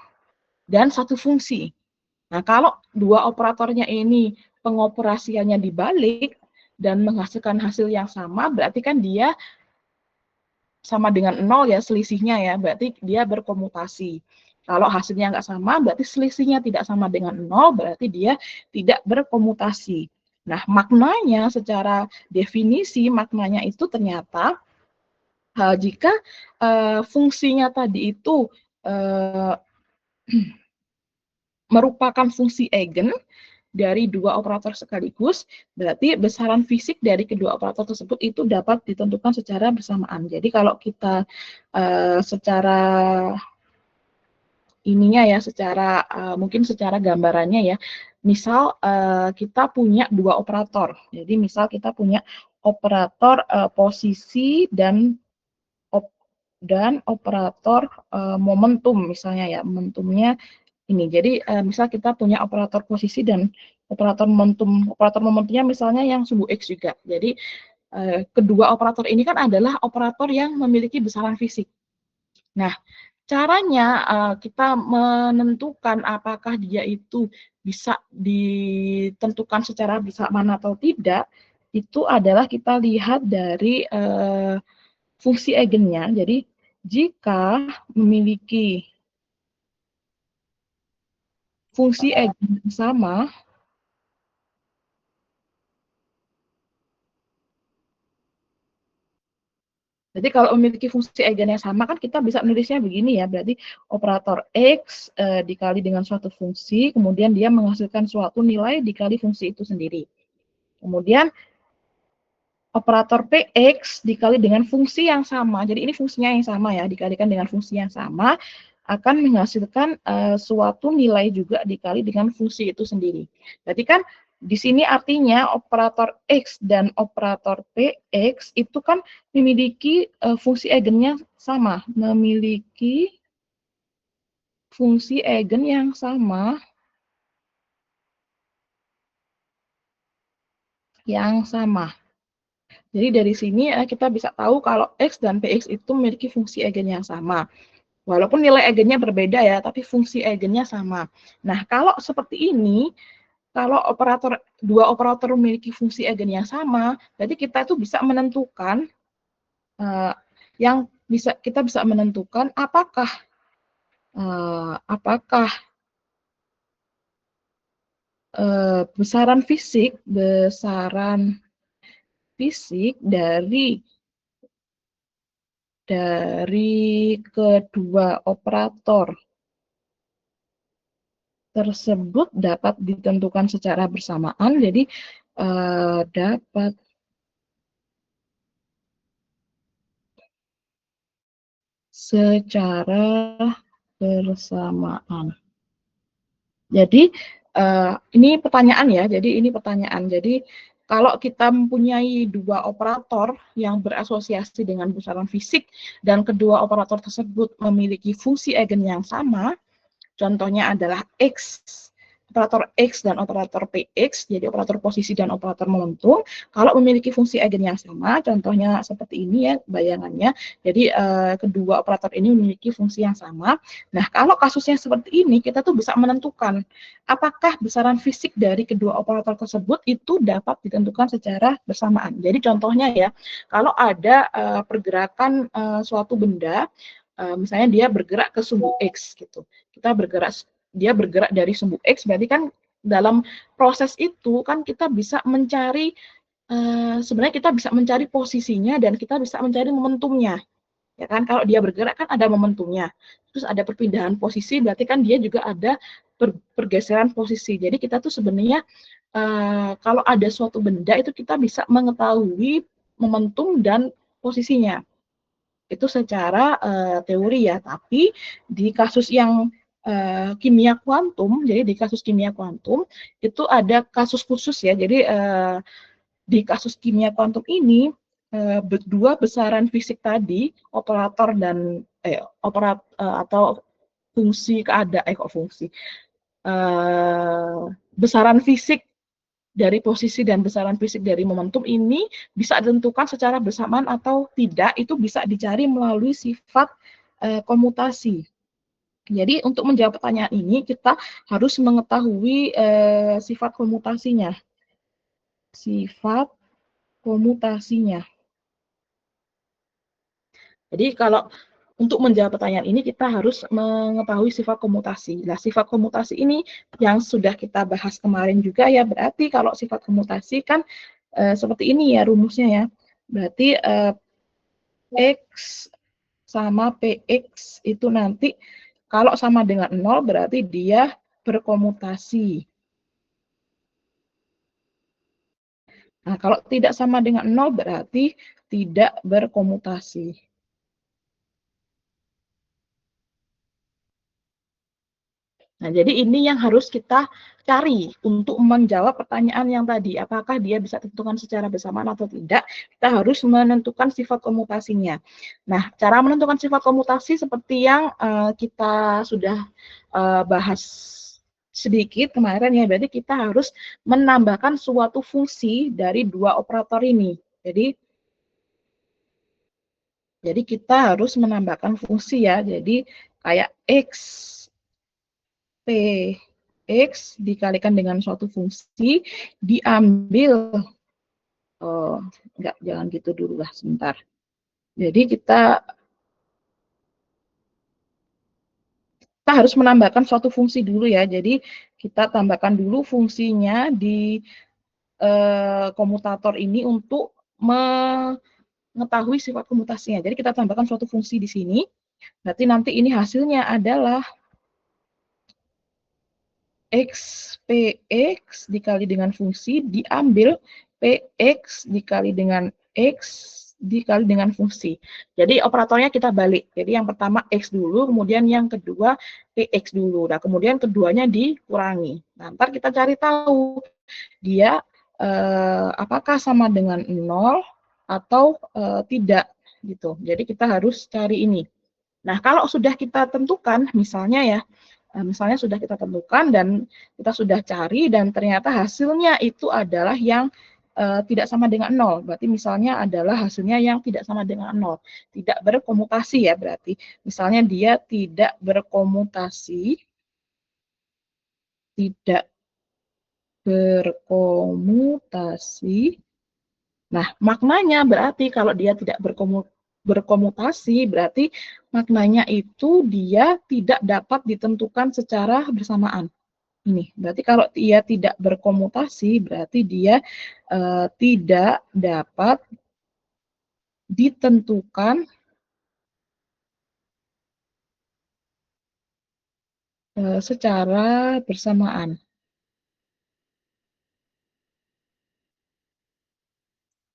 dan satu fungsi. Nah, kalau dua operatornya ini pengoperasiannya dibalik dan menghasilkan hasil yang sama, berarti kan dia sama dengan 0 ya selisihnya ya, berarti dia berkomutasi. Kalau hasilnya nggak sama, berarti selisihnya tidak sama dengan 0, berarti dia tidak berkomutasi. Nah, maknanya secara definisi, maknanya itu ternyata jika fungsinya tadi itu merupakan fungsi eigen, dari dua operator sekaligus, berarti besaran fisik dari kedua operator tersebut itu dapat ditentukan secara bersamaan. Jadi kalau kita secara ininya ya, secara mungkin secara gambarannya ya, misal kita punya dua operator. Jadi misal kita punya operator posisi dan operator momentum misalnya ya, momentumnya ini. Jadi misal kita punya operator posisi dan operator momentum. Operator momentumnya misalnya yang sumbu X juga. Jadi kedua operator ini kan adalah operator yang memiliki besaran fisik. Nah, caranya kita menentukan apakah dia itu bisa ditentukan secara bersamaan atau tidak, itu adalah kita lihat dari fungsi eigennya. Jadi jika memiliki fungsi eigen yang sama, jadi kalau memiliki fungsi eigen yang sama kan kita bisa menulisnya begini ya, berarti operator X dikali dengan suatu fungsi, kemudian dia menghasilkan suatu nilai dikali fungsi itu sendiri. Kemudian operator PX dikali dengan fungsi yang sama, jadi ini fungsinya yang sama ya, dikalikan dengan fungsi yang sama, akan menghasilkan suatu nilai juga dikali dengan fungsi itu sendiri. Berarti kan di sini artinya operator X dan operator PX itu kan memiliki fungsi eigennya sama, memiliki fungsi eigen yang sama, Jadi dari sini kita bisa tahu kalau X dan PX itu memiliki fungsi eigen yang sama. Walaupun nilai eigennya berbeda ya, tapi fungsi eigennya sama. Nah, kalau seperti ini, kalau dua operator memiliki fungsi eigen yang sama, berarti kita itu bisa menentukan kita bisa menentukan apakah besaran fisik dari kedua operator tersebut dapat ditentukan secara bersamaan. Jadi dapat secara bersamaan. Jadi ini pertanyaan ya. Jadi kalau kita mempunyai dua operator yang berasosiasi dengan besaran fisik dan kedua operator tersebut memiliki fungsi eigen yang sama, contohnya adalah operator X dan operator PX, jadi operator posisi dan operator momentum, kalau memiliki fungsi eigen yang sama, contohnya seperti ini ya bayangannya, jadi kedua operator ini memiliki fungsi yang sama. Nah, kalau kasusnya seperti ini, kita tuh bisa menentukan apakah besaran fisik dari kedua operator tersebut itu dapat ditentukan secara bersamaan. Jadi contohnya ya, kalau ada pergerakan suatu benda, misalnya dia bergerak ke sumbu X gitu. Dia bergerak dari sumbu X, berarti kan dalam proses itu kan kita bisa mencari sebenarnya kita bisa mencari posisinya dan kita bisa mencari momentumnya. Ya kan, kalau dia bergerak kan ada momentumnya. Terus ada perpindahan posisi, berarti kan dia juga ada pergeseran posisi. Jadi kita tuh sebenarnya kalau ada suatu benda itu kita bisa mengetahui momentum dan posisinya. Itu secara teori ya, tapi di kasus yang kimia kuantum, jadi di kasus kimia kuantum itu ada kasus khusus ya. Jadi di kasus kimia kuantum ini dua besaran fisik tadi, operator dan atau fungsi besaran fisik dari posisi dan besaran fisik dari momentum ini bisa ditentukan secara bersamaan atau tidak, itu bisa dicari melalui sifat komutasi. Jadi untuk menjawab pertanyaan ini kita harus mengetahui sifat komutasinya. Jadi kalau untuk menjawab pertanyaan ini kita harus mengetahui sifat komutasi. Nah, sifat komutasi ini yang sudah kita bahas kemarin juga ya, berarti kalau sifat komutasi kan seperti ini ya rumusnya ya. Berarti X sama PX itu nanti kalau sama dengan 0 berarti dia berkomutasi. Nah, kalau tidak sama dengan 0 berarti tidak berkomutasi. Nah, jadi ini yang harus kita cari untuk menjawab pertanyaan yang tadi. Apakah dia bisa ditentukan secara bersamaan atau tidak? Kita harus menentukan sifat komutasinya. Nah, cara menentukan sifat komutasi seperti yang kita sudah bahas sedikit kemarin ya. Berarti kita harus menambahkan suatu fungsi dari dua operator ini. Jadi kita harus menambahkan fungsi ya. Jadi kayak X P X dikalikan dengan suatu fungsi diambil enggak, jangan gitu dulu lah, sebentar. Jadi kita harus menambahkan suatu fungsi dulu ya. Jadi kita tambahkan dulu fungsinya di komutator ini untuk mengetahui sifat komutasinya. Jadi kita tambahkan suatu fungsi di sini. Berarti nanti ini hasilnya adalah PX dikali dengan fungsi diambil PX dikali dengan X dikali dengan fungsi. Jadi operatornya kita balik. Jadi yang pertama X dulu, kemudian yang kedua PX dulu. Nah, kemudian keduanya dikurangi. Nah, ntar kita cari tahu dia apakah sama dengan 0 atau tidak gitu. Jadi kita harus cari ini. Nah, kalau sudah kita tentukan, misalnya ya, misalnya sudah kita tentukan dan kita sudah cari dan ternyata hasilnya itu adalah yang tidak sama dengan 0. Berarti misalnya adalah hasilnya yang tidak sama dengan 0. Tidak berkomutasi ya berarti. Misalnya dia tidak berkomutasi, tidak berkomutasi. Nah, maknanya berarti kalau dia tidak berkomutasi, berarti maknanya itu dia tidak dapat ditentukan secara bersamaan. Ini, berarti kalau dia tidak berkomutasi, berarti dia tidak dapat ditentukan secara bersamaan.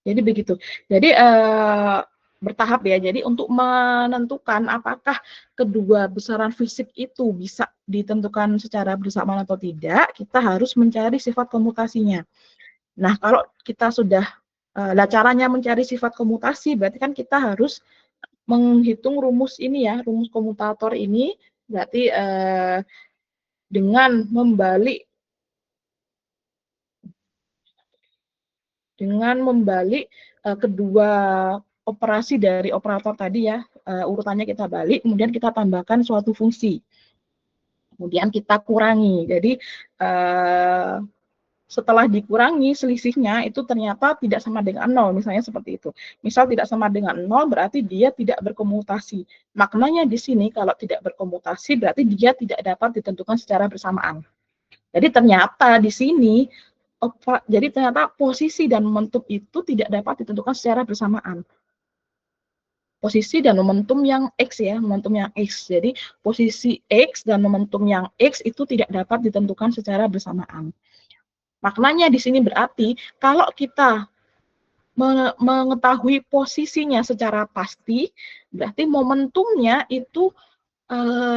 Jadi begitu. Jadi bertahap ya. Jadi untuk menentukan apakah kedua besaran fisik itu bisa ditentukan secara bersamaan atau tidak, kita harus mencari sifat komutasinya. Nah, kalau kita sudah caranya mencari sifat komutasi, berarti kan kita harus menghitung rumus ini ya, rumus komutator ini, berarti dengan membalik kedua operasi dari operator tadi ya, urutannya kita balik, kemudian kita tambahkan suatu fungsi. Kemudian kita kurangi. Jadi setelah dikurangi selisihnya itu ternyata tidak sama dengan 0, misalnya seperti itu. Misal tidak sama dengan 0 berarti dia tidak berkomutasi. Maknanya di sini kalau tidak berkomutasi berarti dia tidak dapat ditentukan secara bersamaan. Jadi ternyata di sini jadi ternyata posisi dan momentum itu tidak dapat ditentukan secara bersamaan. Posisi dan momentum yang X ya, momentum yang X. Jadi posisi X dan momentum yang X itu tidak dapat ditentukan secara bersamaan. Maknanya di sini berarti kalau kita mengetahui posisinya secara pasti, berarti momentumnya itu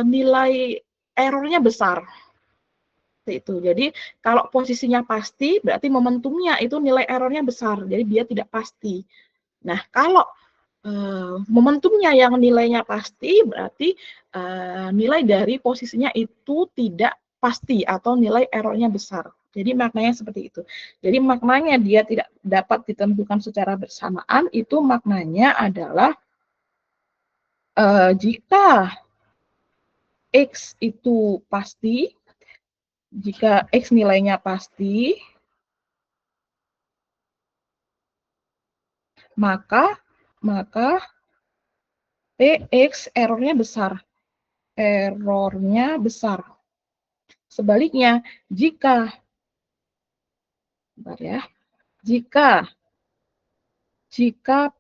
nilai errornya besar. Itu. Jadi kalau posisinya pasti, berarti momentumnya itu nilai errornya besar. Jadi dia tidak pasti. Nah, kalau momentumnya yang nilainya pasti, berarti nilai dari posisinya itu tidak pasti atau nilai errornya besar. Jadi maknanya seperti itu. Jadi maknanya dia tidak dapat ditentukan secara bersamaan, itu maknanya adalah jika X itu pasti, jika X nilainya pasti, maka PX errornya besar. Errornya besar. Sebaliknya, jika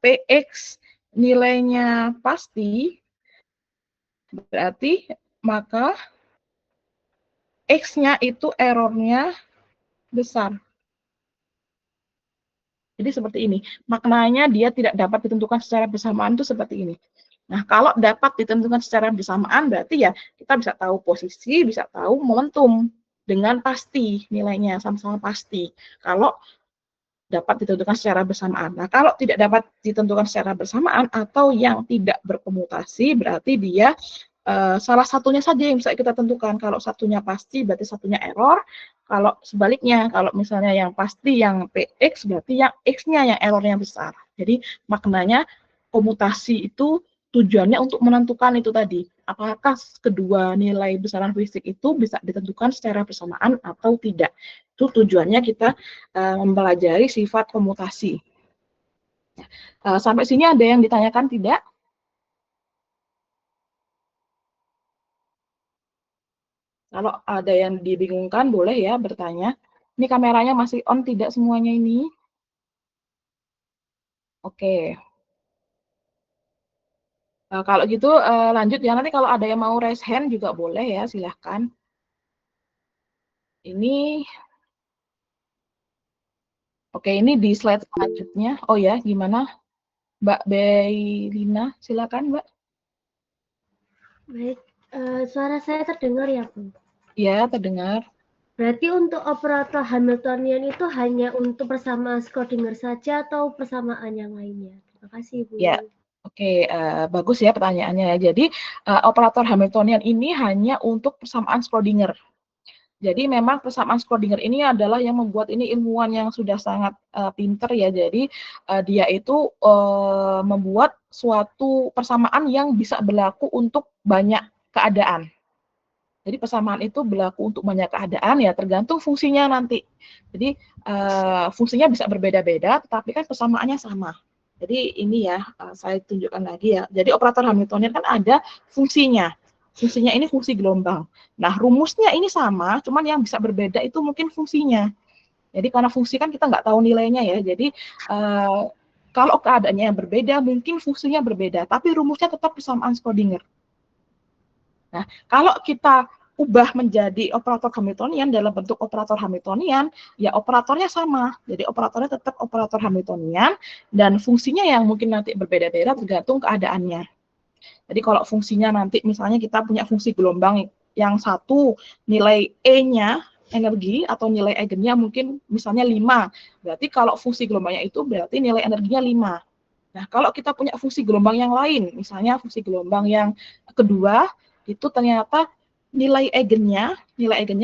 PX nilainya pasti, berarti maka X-nya itu errornya besar. Jadi seperti ini, maknanya dia tidak dapat ditentukan secara bersamaan itu seperti ini. Nah, kalau dapat ditentukan secara bersamaan, berarti ya kita bisa tahu posisi, bisa tahu momentum dengan pasti nilainya, sama-sama pasti. Kalau dapat ditentukan secara bersamaan. Nah, kalau tidak dapat ditentukan secara bersamaan atau yang tidak berkomutasi, berarti dia salah satunya saja yang bisa kita tentukan. Kalau satunya pasti, berarti satunya error. Kalau sebaliknya, kalau misalnya yang pasti yang PX, berarti yang X-nya yang errornya besar. Jadi maknanya komutasi itu tujuannya untuk menentukan itu tadi, apakah kedua nilai besaran fisik itu bisa ditentukan secara bersamaan atau tidak. Itu tujuannya kita mempelajari sifat komutasi. Sampai sini ada yang ditanyakan tidak? Kalau ada yang dibingungkan, boleh ya bertanya. Ini kameranya masih on tidak semuanya ini? Oke. Kalau gitu lanjut ya, nanti kalau ada yang mau raise hand juga boleh ya, silahkan. Ini, oke, ini di slide selanjutnya. Oh ya, gimana? Mbak Bailina, silakan Mbak. Baik, suara saya terdengar ya, Bu? Ya, terdengar. Berarti untuk operator Hamiltonian itu hanya untuk persamaan Schrödinger saja atau persamaan yang lainnya? Terima kasih, Bu. Ya, oke, bagus ya pertanyaannya ya. Jadi operator Hamiltonian ini hanya untuk persamaan Schrödinger. Jadi memang persamaan Schrödinger ini adalah yang membuat ini ilmuwan yang sudah sangat pinter ya. Jadi dia itu membuat suatu persamaan yang bisa berlaku untuk banyak keadaan. Jadi persamaan itu berlaku untuk banyak keadaan ya tergantung fungsinya nanti. Jadi fungsinya bisa berbeda-beda, tetapi kan persamaannya sama. Jadi ini ya saya tunjukkan lagi ya. Jadi operator Hamiltonian kan ada fungsinya. Fungsinya ini fungsi gelombang. Nah rumusnya ini sama, cuman yang bisa berbeda itu mungkin fungsinya. Jadi karena fungsi kan kita nggak tahu nilainya ya. Jadi kalau keadaannya yang berbeda, mungkin fungsinya berbeda, tapi rumusnya tetap persamaan Schrödinger. Nah, kalau kita ubah menjadi operator Hamiltonian dalam bentuk operator Hamiltonian, ya operatornya sama. Jadi operatornya tetap operator Hamiltonian dan fungsinya yang mungkin nanti berbeda-beda tergantung keadaannya. Jadi kalau fungsinya nanti misalnya kita punya fungsi gelombang yang satu nilai E-nya energi atau nilai eigennya mungkin misalnya 5. Berarti kalau fungsi gelombangnya itu berarti nilai energinya 5. Nah, kalau kita punya fungsi gelombang yang lain, misalnya fungsi gelombang yang kedua, itu ternyata nilai eigennya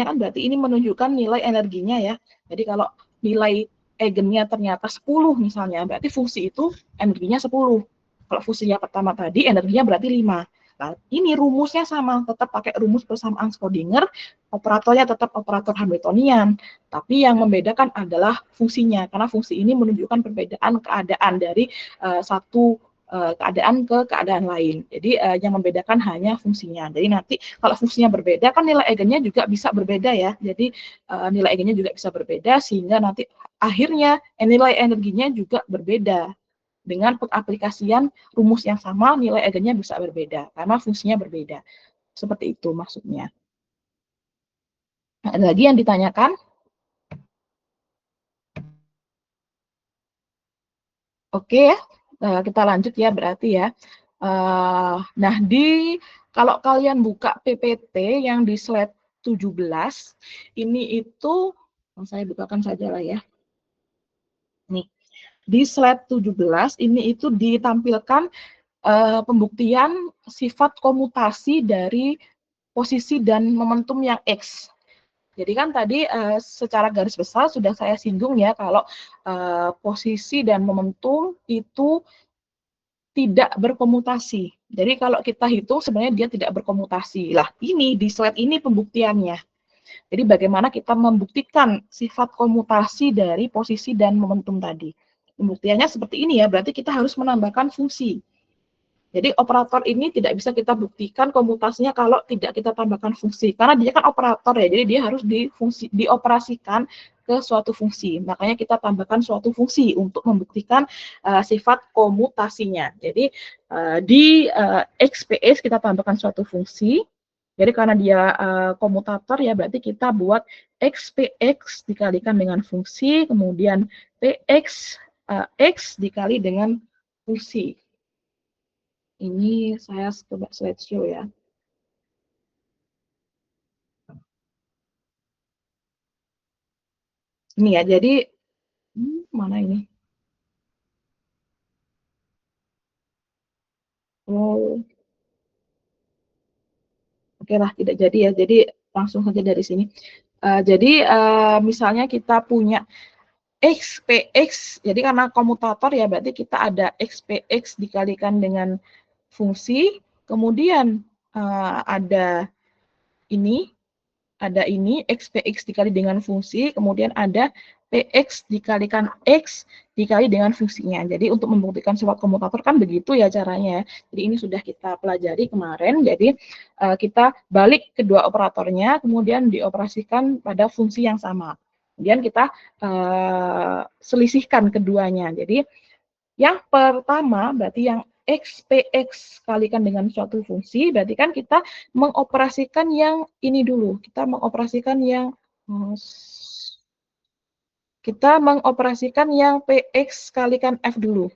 kan berarti ini menunjukkan nilai energinya ya. Jadi kalau nilai eigennya ternyata 10 misalnya, berarti fungsi itu energinya 10. Kalau fungsinya pertama tadi energinya berarti 5. Nah, ini rumusnya sama, tetap pakai rumus persamaan Schrödinger, operatornya tetap operator Hamiltonian, tapi yang membedakan adalah fungsinya, karena fungsi ini menunjukkan perbedaan keadaan dari satu keadaan ke keadaan lain. Jadi yang membedakan hanya fungsinya. Jadi nanti kalau fungsinya berbeda, kan nilai eigennya juga bisa berbeda ya. Jadi nilai eigennya juga bisa berbeda, sehingga nanti akhirnya nilai energinya juga berbeda. Dengan pengaplikasian rumus yang sama, nilai eigennya bisa berbeda, karena fungsinya berbeda. Seperti itu maksudnya. Nah, ada lagi yang ditanyakan? Oke ya, kita lanjut ya berarti ya. Nah, kalau kalian buka PPT yang di slide 17, ini itu, saya bukakan saja lah ya. Nih, di slide 17 ini itu ditampilkan pembuktian sifat komutasi dari posisi dan momentum yang X. Jadi kan tadi secara garis besar sudah saya singgung ya kalau posisi dan momentum itu tidak berkomutasi. Jadi kalau kita hitung sebenarnya dia tidak berkomutasi. Lah ini di slide ini pembuktiannya. Jadi bagaimana kita membuktikan sifat komutasi dari posisi dan momentum tadi. Pembuktiannya seperti ini ya, berarti kita harus menambahkan fungsi. Jadi operator ini tidak bisa kita buktikan komutasinya kalau tidak kita tambahkan fungsi. Karena dia kan operator ya, jadi dia harus dioperasikan ke suatu fungsi. Makanya kita tambahkan suatu fungsi untuk membuktikan sifat komutasinya. Jadi di XPS kita tambahkan suatu fungsi. Jadi karena dia komutator ya berarti kita buat XPX dikalikan dengan fungsi, kemudian PX X dikali dengan fungsi. Ini saya coba slideshow ya. Ini ya, jadi mana ini? Oh, oke lah, tidak jadi ya. Jadi langsung saja dari sini. Jadi misalnya kita punya X, PX, jadi karena komutator ya berarti kita ada X, PX dikalikan dengan fungsi, kemudian ada ini, X, PX dikali dengan fungsi, kemudian ada PX dikalikan X dikali dengan fungsinya. Jadi untuk membuktikan sifat komutator kan begitu ya caranya. Jadi ini sudah kita pelajari kemarin, jadi kita balik kedua operatornya, kemudian dioperasikan pada fungsi yang sama. Kemudian kita selisihkan keduanya. Jadi yang pertama berarti yang X, PX kalikan dengan suatu fungsi, berarti kan kita mengoperasikan yang ini dulu. Kita mengoperasikan yang PX kalikan F dulu.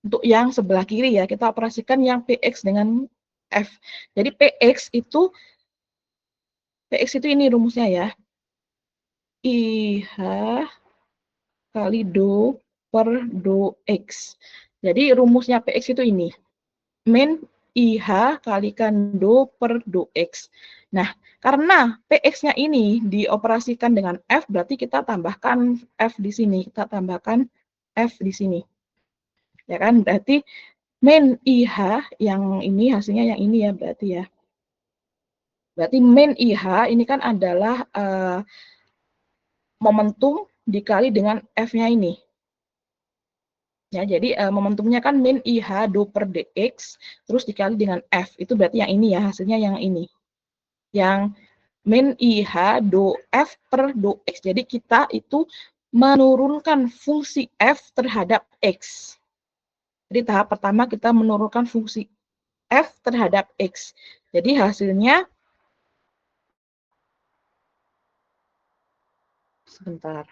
Untuk yang sebelah kiri ya, kita operasikan yang PX dengan F. Jadi PX itu ini rumusnya ya. IH kali do per do X. Jadi rumusnya PX itu ini. Min IH kalikan do per do X. Nah, karena PX-nya ini dioperasikan dengan F, berarti kita tambahkan F di sini. Kita tambahkan F di sini. Ya kan, berarti min IH yang ini, hasilnya yang ini ya berarti ya. Berarti min IH ini kan adalah momentum dikali dengan F-nya ini. Ya, jadi momentumnya kan min IH do per dx terus dikali dengan F. Itu berarti yang ini ya, hasilnya yang ini. Yang min IH do F per do X. Jadi kita itu menurunkan fungsi F terhadap X. Jadi tahap pertama kita menurunkan fungsi F terhadap X. Jadi hasilnya sebentar.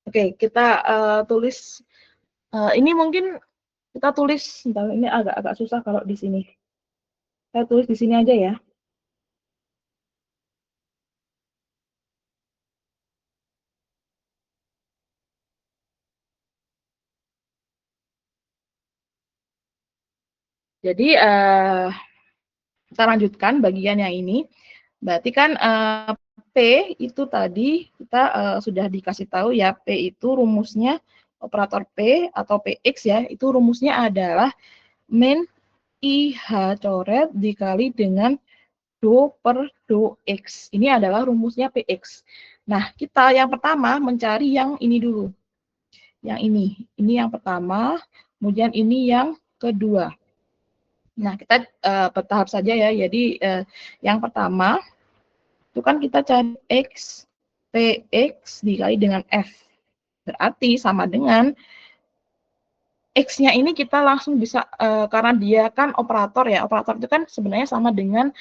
Oke, kita tulis ini mungkin kita tulis, sebentar, ini agak susah kalau di sini. Saya tulis di sini aja ya. Jadi kita lanjutkan bagian yang ini. Berarti kan P itu tadi kita sudah dikasih tahu ya, P itu rumusnya operator P atau PX ya, itu rumusnya adalah min IH coret dikali dengan do per do X. Ini adalah rumusnya PX. Nah, kita yang pertama mencari yang ini dulu. Yang ini. Ini yang pertama, kemudian ini yang kedua. Nah, kita bertahap saja ya. Jadi yang pertama itu kan kita cari X, PX dikali dengan F. Berarti sama dengan X-nya ini kita langsung bisa, karena dia kan operator ya, operator itu kan sebenarnya sama dengan,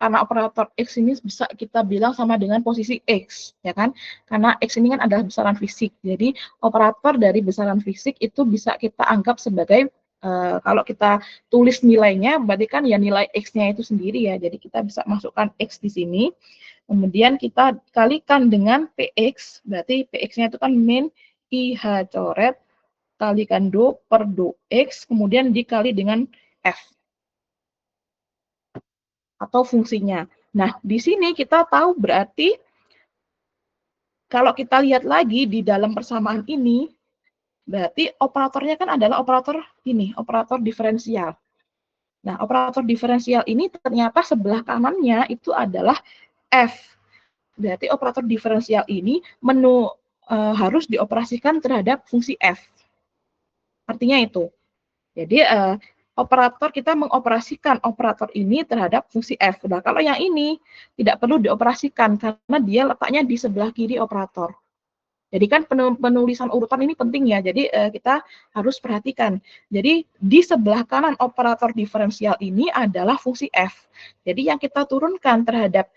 karena operator X ini bisa kita bilang sama dengan posisi X, ya kan? Karena X ini kan adalah besaran fisik. Jadi operator dari besaran fisik itu bisa kita anggap sebagai, kalau kita tulis nilainya, berarti kan ya nilai X-nya itu sendiri ya. Jadi kita bisa masukkan X di sini, kemudian kita kalikan dengan PX, berarti PX-nya itu kan min IH coret kalikan do per do X, kemudian dikali dengan F atau fungsinya. Nah, di sini kita tahu berarti kalau kita lihat lagi di dalam persamaan ini, berarti operatornya kan adalah operator ini, operator diferensial. Nah, operator diferensial ini ternyata sebelah kanannya itu adalah F. Berarti operator diferensial ini harus dioperasikan terhadap fungsi F. Artinya itu. Jadi operator kita mengoperasikan operator ini terhadap fungsi F. Nah, kalau yang ini tidak perlu dioperasikan karena dia letaknya di sebelah kiri operator. Jadi kan penulisan urutan ini penting ya, jadi kita harus perhatikan. Jadi di sebelah kanan operator diferensial ini adalah fungsi f. Jadi yang kita turunkan terhadap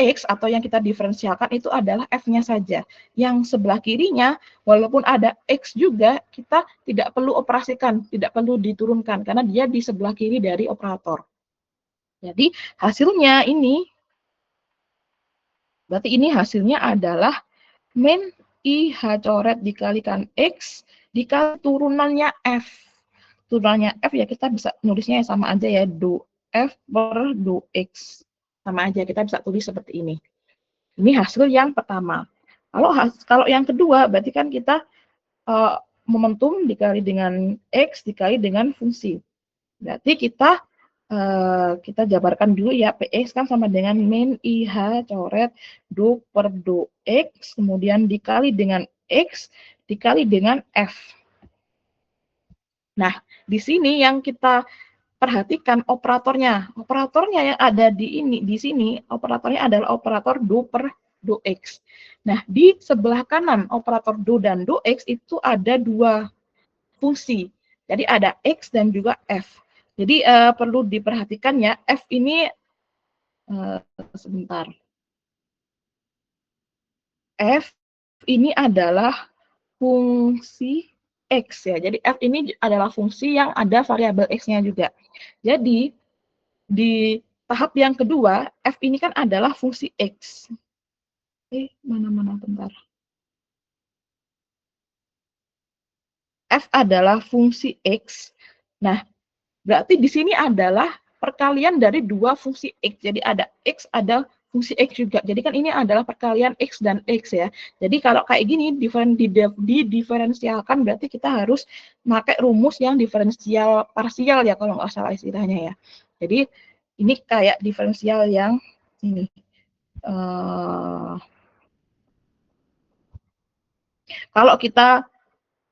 X atau yang kita diferensialkan itu adalah F-nya saja. Yang sebelah kirinya, walaupun ada X juga, kita tidak perlu operasikan, tidak perlu diturunkan, karena dia di sebelah kiri dari operator. Jadi hasilnya ini, berarti ini hasilnya adalah min IH coret dikalikan X dikali turunannya F. Turunannya F ya kita bisa nulisnya sama aja ya, do F per do X. Sama aja, kita bisa tulis seperti ini. Ini hasil yang pertama. Kalau yang kedua, berarti kan kita momentum dikali dengan X dikali dengan fungsi. Berarti kita jabarkan dulu ya, PX kan sama dengan min IH coret do per do X, kemudian dikali dengan X, dikali dengan F. Nah, di sini yang kita perhatikan operatornya. Operatornya yang ada di sini, operatornya adalah operator do per do X. Nah, di sebelah kanan operator do dan do X itu ada dua fungsi. Jadi ada X dan juga F. Jadi perlu diperhatikan ya, F ini sebentar. F ini adalah fungsi X ya. Jadi F ini adalah fungsi yang ada variabel X-nya juga. Jadi di tahap yang kedua, F ini kan adalah fungsi X. Mana-mana bentar. F adalah fungsi X. Nah, berarti di sini adalah perkalian dari dua fungsi X. Jadi ada X, ada fungsi X juga. Jadi kan ini adalah perkalian X dan X ya. Jadi kalau kayak gini diferensialkan berarti kita harus pakai rumus yang diferensial parsial ya kalau nggak salah istilahnya ya. Jadi ini kayak diferensial yang ini. Kalau kita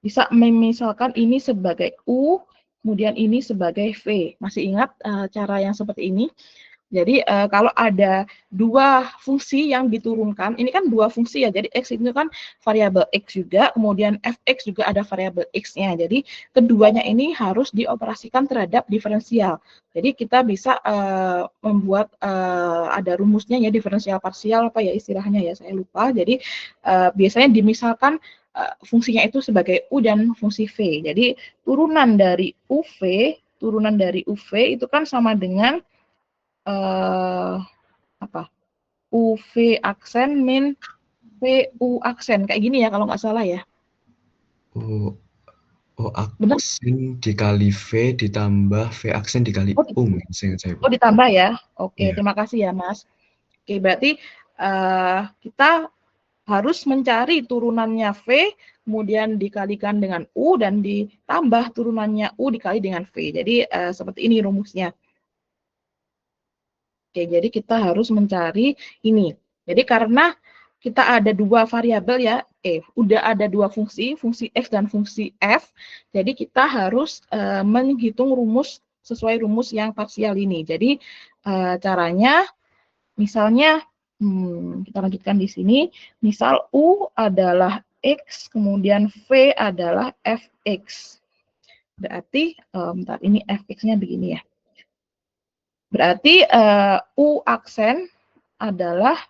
bisa memisalkan ini sebagai U, kemudian ini sebagai V. Masih ingat cara yang seperti ini? Jadi kalau ada dua fungsi yang diturunkan, ini kan dua fungsi ya, jadi X itu kan variabel X juga, kemudian Fx juga ada variabel X-nya. Jadi keduanya ini harus dioperasikan terhadap diferensial. Jadi kita bisa membuat ada rumusnya ya, diferensial parsial apa ya istilahnya ya, saya lupa. Jadi biasanya dimisalkan fungsinya itu sebagai U dan fungsi V. Jadi turunan dari UV itu kan sama dengan UV aksen min VU aksen kayak gini ya kalau nggak salah ya. Aksen dikali V ditambah V aksen dikali U. Ditambah ya. Oke, terima kasih ya Mas. Oke, berarti kita harus mencari turunannya V, kemudian dikalikan dengan U, dan ditambah turunannya U dikali dengan V. Jadi seperti ini rumusnya. Oke, jadi kita harus mencari ini. Jadi karena kita ada dua variabel ya, udah ada dua fungsi X dan fungsi F, jadi kita harus menghitung rumus sesuai rumus yang parsial ini. Jadi caranya, misalnya, kita lanjutkan di sini, misal U adalah X, kemudian V adalah Fx. Berarti, bentar, ini Fx-nya begini ya. Berarti U aksen adalah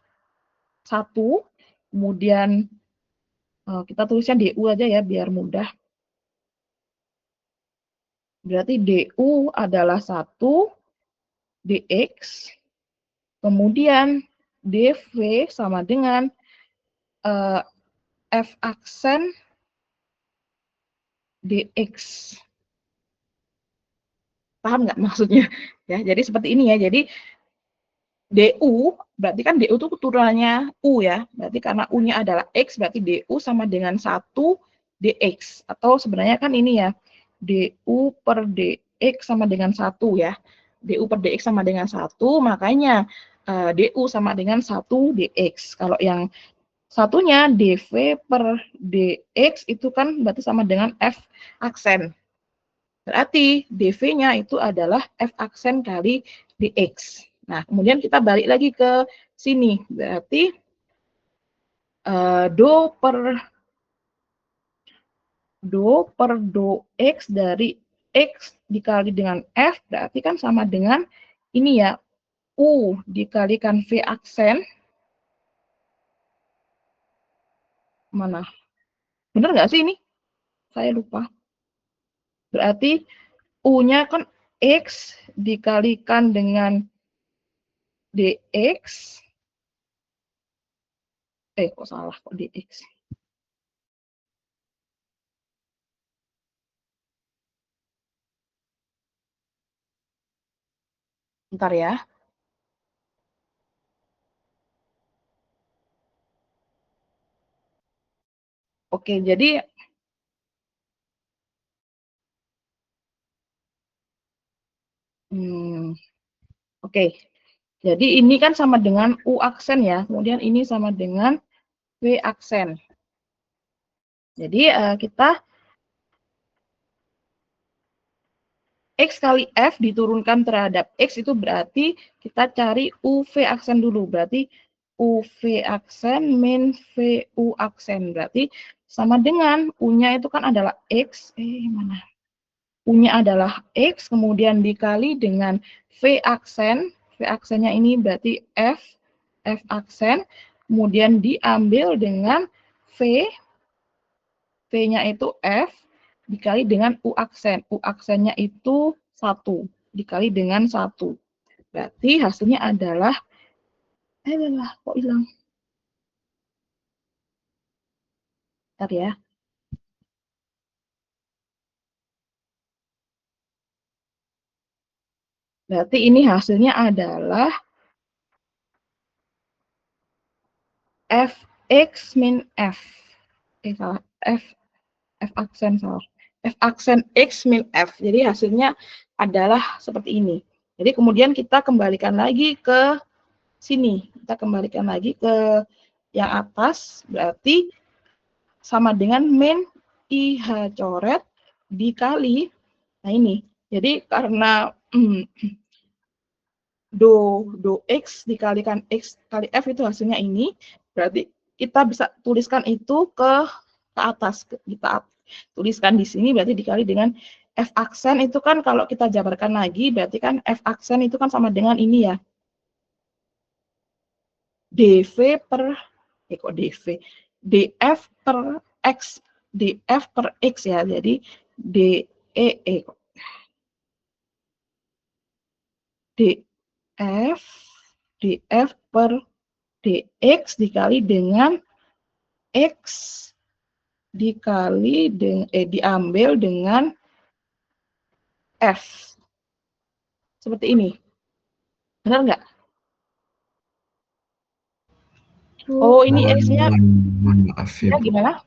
1, kemudian kita tulisnya DU aja ya biar mudah. Berarti DU adalah 1, DX, kemudian DV sama dengan F aksen DX. Paham nggak maksudnya? Ya, jadi seperti ini ya. Jadi DU, berarti kan DU itu turunannya U ya. Berarti karena U-nya adalah X, berarti DU sama dengan 1 DX. Atau sebenarnya kan ini ya, DU per DX sama dengan 1 ya. DU per DX sama dengan 1, makanya DU sama dengan 1 DX. Kalau yang satunya DV per DX itu kan berarti sama dengan F aksen. Berarti DV-nya itu adalah F aksen kali DX. Nah, kemudian kita balik lagi ke sini. Berarti do per do X dari X dikali dengan F berarti kan sama dengan ini ya, U dikalikan V aksen. Mana? Bener nggak sih ini? Saya lupa. Berarti U-nya kan X dikalikan dengan DX. Kok salah kok DX? Bentar ya. Oke, jadi oke. Jadi ini kan sama dengan U aksen ya. Kemudian ini sama dengan V aksen. Jadi kita X kali F diturunkan terhadap X itu berarti kita cari UV aksen dulu. Berarti UV aksen min VU aksen. Berarti sama dengan U-nya itu kan adalah X. Mana? U-nya adalah X, kemudian dikali dengan V aksen. V aksennya ini berarti F. F aksen. Kemudian diambil dengan V. V-nya itu F dikali dengan U aksen. U aksennya itu 1 dikali dengan 1. Berarti hasilnya adalah, kok hilang? Bentar ya. Berarti ini hasilnya adalah Fx min F. Salah. F aksen salah. F aksen X min F. Jadi hasilnya adalah seperti ini. Jadi kemudian kita kembalikan lagi ke sini. Kita kembalikan lagi ke yang atas. Berarti sama dengan min IH coret dikali. Nah ini. Jadi karena do X dikalikan X kali F itu hasilnya ini. Berarti kita bisa tuliskan itu ke atas. Kita tuliskan di sini berarti dikali dengan F aksen itu kan kalau kita jabarkan lagi berarti kan F aksen itu kan sama dengan ini ya. DV per kok DV? DF per X. DF per X ya. Jadi DF DF per DX dikali dengan X dikali diambil dengan F. Seperti ini. Benar nggak? Oh, ini X-nya. Mohon maaf ya, Bu. Gimana?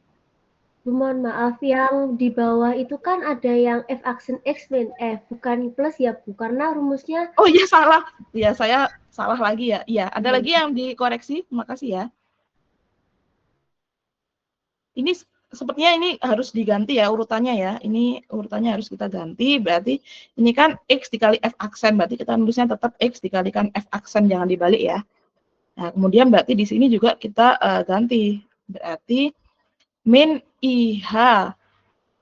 Mohon maaf, yang di bawah itu kan ada yang F aksen X min F, bukan plus ya, Bu? Karena rumusnya... Oh iya, salah. Ya, saya salah lagi ya. Iya, ada lagi yang dikoreksi. Terima kasih ya. Ini sepertinya ini harus diganti ya urutannya ya. Ini urutannya harus kita ganti. Berarti ini kan X dikali F aksen. Berarti kita nulisnya tetap X dikalikan F aksen. Jangan dibalik ya. Nah, kemudian berarti di sini juga kita ganti. Berarti min IH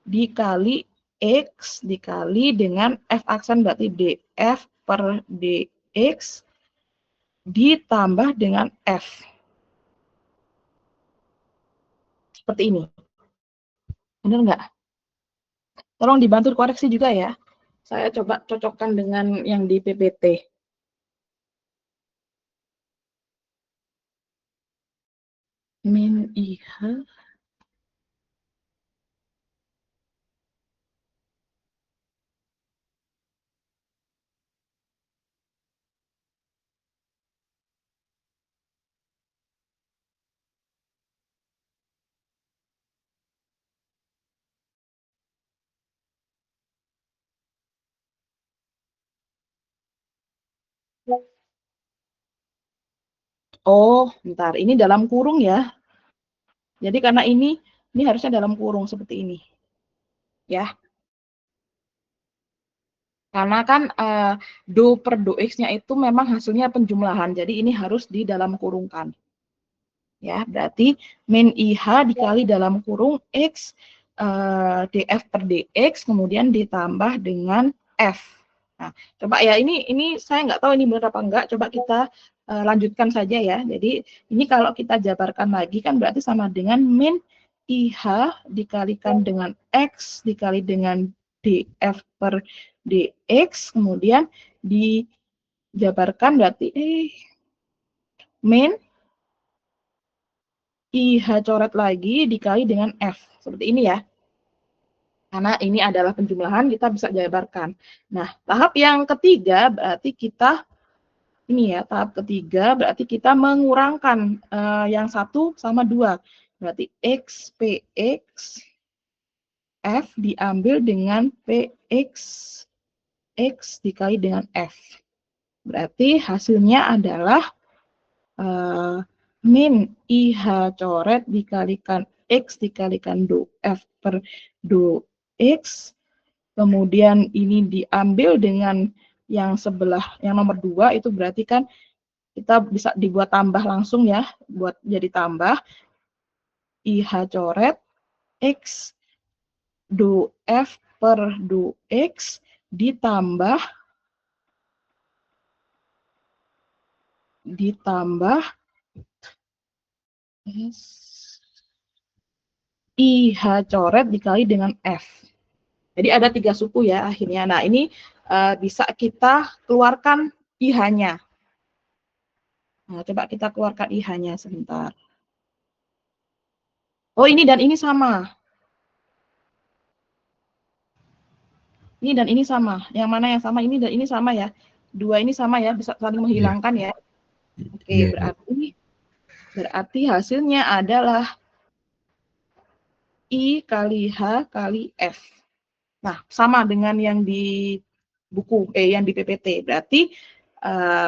dikali X dikali dengan F aksen. Berarti DF per DX ditambah dengan F. Seperti ini. Benar nggak? Tolong dibantu koreksi juga ya. Saya coba cocokkan dengan yang di PPT. Min IH Oh, bentar. Ini dalam kurung ya. Jadi karena ini harusnya dalam kurung seperti ini. Ya. Karena kan do per do X-nya itu memang hasilnya penjumlahan. Jadi ini harus di dalam kurungkan. Ya, berarti min IH dikali dalam kurung X df per dx kemudian ditambah dengan F. Nah, coba ya ini saya nggak tahu ini benar apa enggak, coba kita lanjutkan saja ya. Jadi ini kalau kita jabarkan lagi kan berarti sama dengan min IH dikalikan dengan X dikali dengan df per dx kemudian dijabarkan berarti min IH coret lagi dikali dengan F. Seperti ini ya. Karena ini adalah penjumlahan, kita bisa jabarkan. Nah, tahap yang ketiga berarti kita, ini ya, tahap ketiga berarti kita mengurangkan yang 1 sama 2. Berarti X, PX, F diambil dengan PX, X dikali dengan F. Berarti hasilnya adalah min IH coret dikalikan X dikalikan do F per do X, kemudian ini diambil dengan yang sebelah, yang nomor 2 itu berarti kan kita bisa dibuat tambah langsung ya, buat jadi tambah IH coret X do F per do X ditambah IH coret dikali dengan F. Jadi ada 3 suku ya akhirnya. Nah ini bisa kita keluarkan IH-nya. Nah, coba kita keluarkan IH-nya sebentar. Oh ini dan ini sama. Ini dan ini sama. Yang mana yang sama? Ini dan ini sama ya. Dua ini sama ya, bisa saling menghilangkan ya. Oke, berarti hasilnya adalah I kali H kali F. Nah, sama dengan yang di buku, yang di PPT. Berarti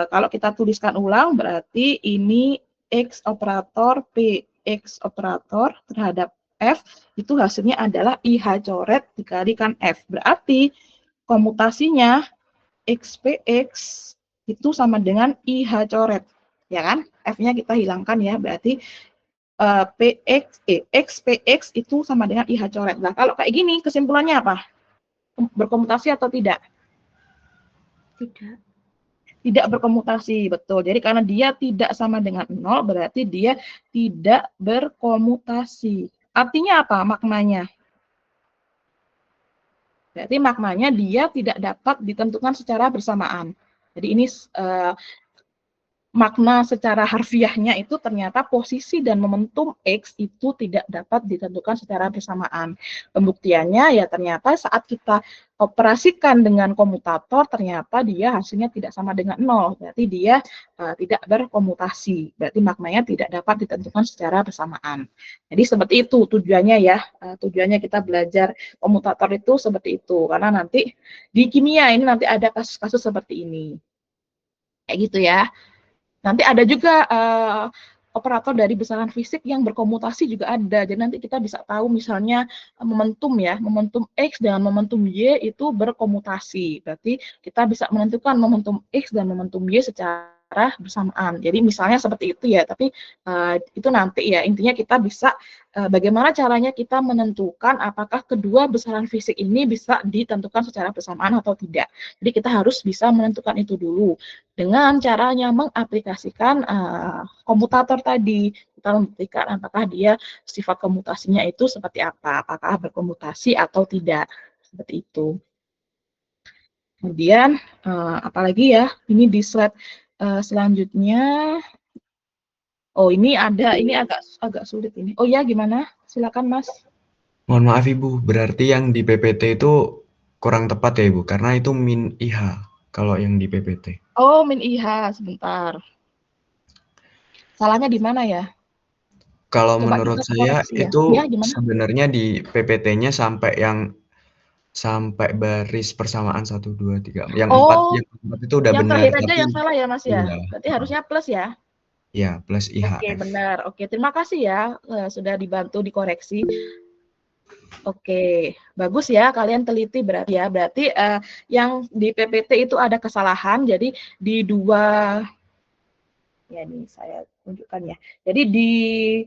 kalau kita tuliskan ulang, berarti ini X operator P X operator terhadap F, itu hasilnya adalah IH coret dikalikan F. Berarti komutasinya XPX itu sama dengan IH coret. Ya kan? F-nya kita hilangkan ya, berarti XPX itu sama dengan IH coret. Nah, kalau kayak gini, kesimpulannya apa? Berkomutasi atau tidak? Tidak. Tidak berkomutasi, betul. Jadi karena dia tidak sama dengan 0, berarti dia tidak berkomutasi. Artinya apa maknanya? Berarti maknanya dia tidak dapat ditentukan secara bersamaan. Jadi ini makna secara harfiahnya itu ternyata posisi dan momentum X itu tidak dapat ditentukan secara bersamaan. Pembuktiannya ya ternyata saat kita operasikan dengan komutator ternyata dia hasilnya tidak sama dengan 0. Berarti dia tidak berkomutasi. Berarti maknanya tidak dapat ditentukan secara bersamaan. Jadi seperti itu tujuannya ya. Tujuannya kita belajar komutator itu seperti itu. Karena nanti di kimia ini nanti ada kasus-kasus seperti ini. Kayak gitu ya. Nanti ada juga operator dari besaran fisik yang berkomutasi juga ada. Jadi nanti kita bisa tahu misalnya momentum ya, momentum X dengan momentum Y itu berkomutasi. Berarti kita bisa menentukan momentum X dan momentum Y secara bersamaan. Jadi misalnya seperti itu ya, tapi itu nanti ya intinya kita bisa bagaimana caranya kita menentukan apakah kedua besaran fisik ini bisa ditentukan secara bersamaan atau tidak. Jadi kita harus bisa menentukan itu dulu dengan caranya mengaplikasikan komutator tadi. Kita membuktikan apakah dia sifat komutasinya itu seperti apa, apakah berkomutasi atau tidak, seperti itu. Kemudian apalagi ya, ini di slide selanjutnya. Oh ini ada, ini agak sulit ini. Oh ya gimana? Silakan Mas. Mohon maaf Ibu, berarti yang di PPT itu kurang tepat ya Ibu, karena itu min IH kalau yang di PPT. Oh min IH, sebentar. Salahnya di mana ya? Kalau Coba menurut kita saya koreksi ya. itu Ya, gimana? sebenarnya di PPT-nya sampai baris persamaan 1, 2, 3. Yang Oh, 4 itu udah yang benar, terakhir aja tapi yang salah ya Mas ya? iya. Berarti harusnya plus ya? Ya, plus Oke, IHF. benar. Oke, terima kasih ya sudah dibantu dikoreksi. Oke, bagus ya kalian teliti berarti ya. Berarti yang di PPT itu ada kesalahan. Jadi di dua Ya, ini saya tunjukkan ya. Jadi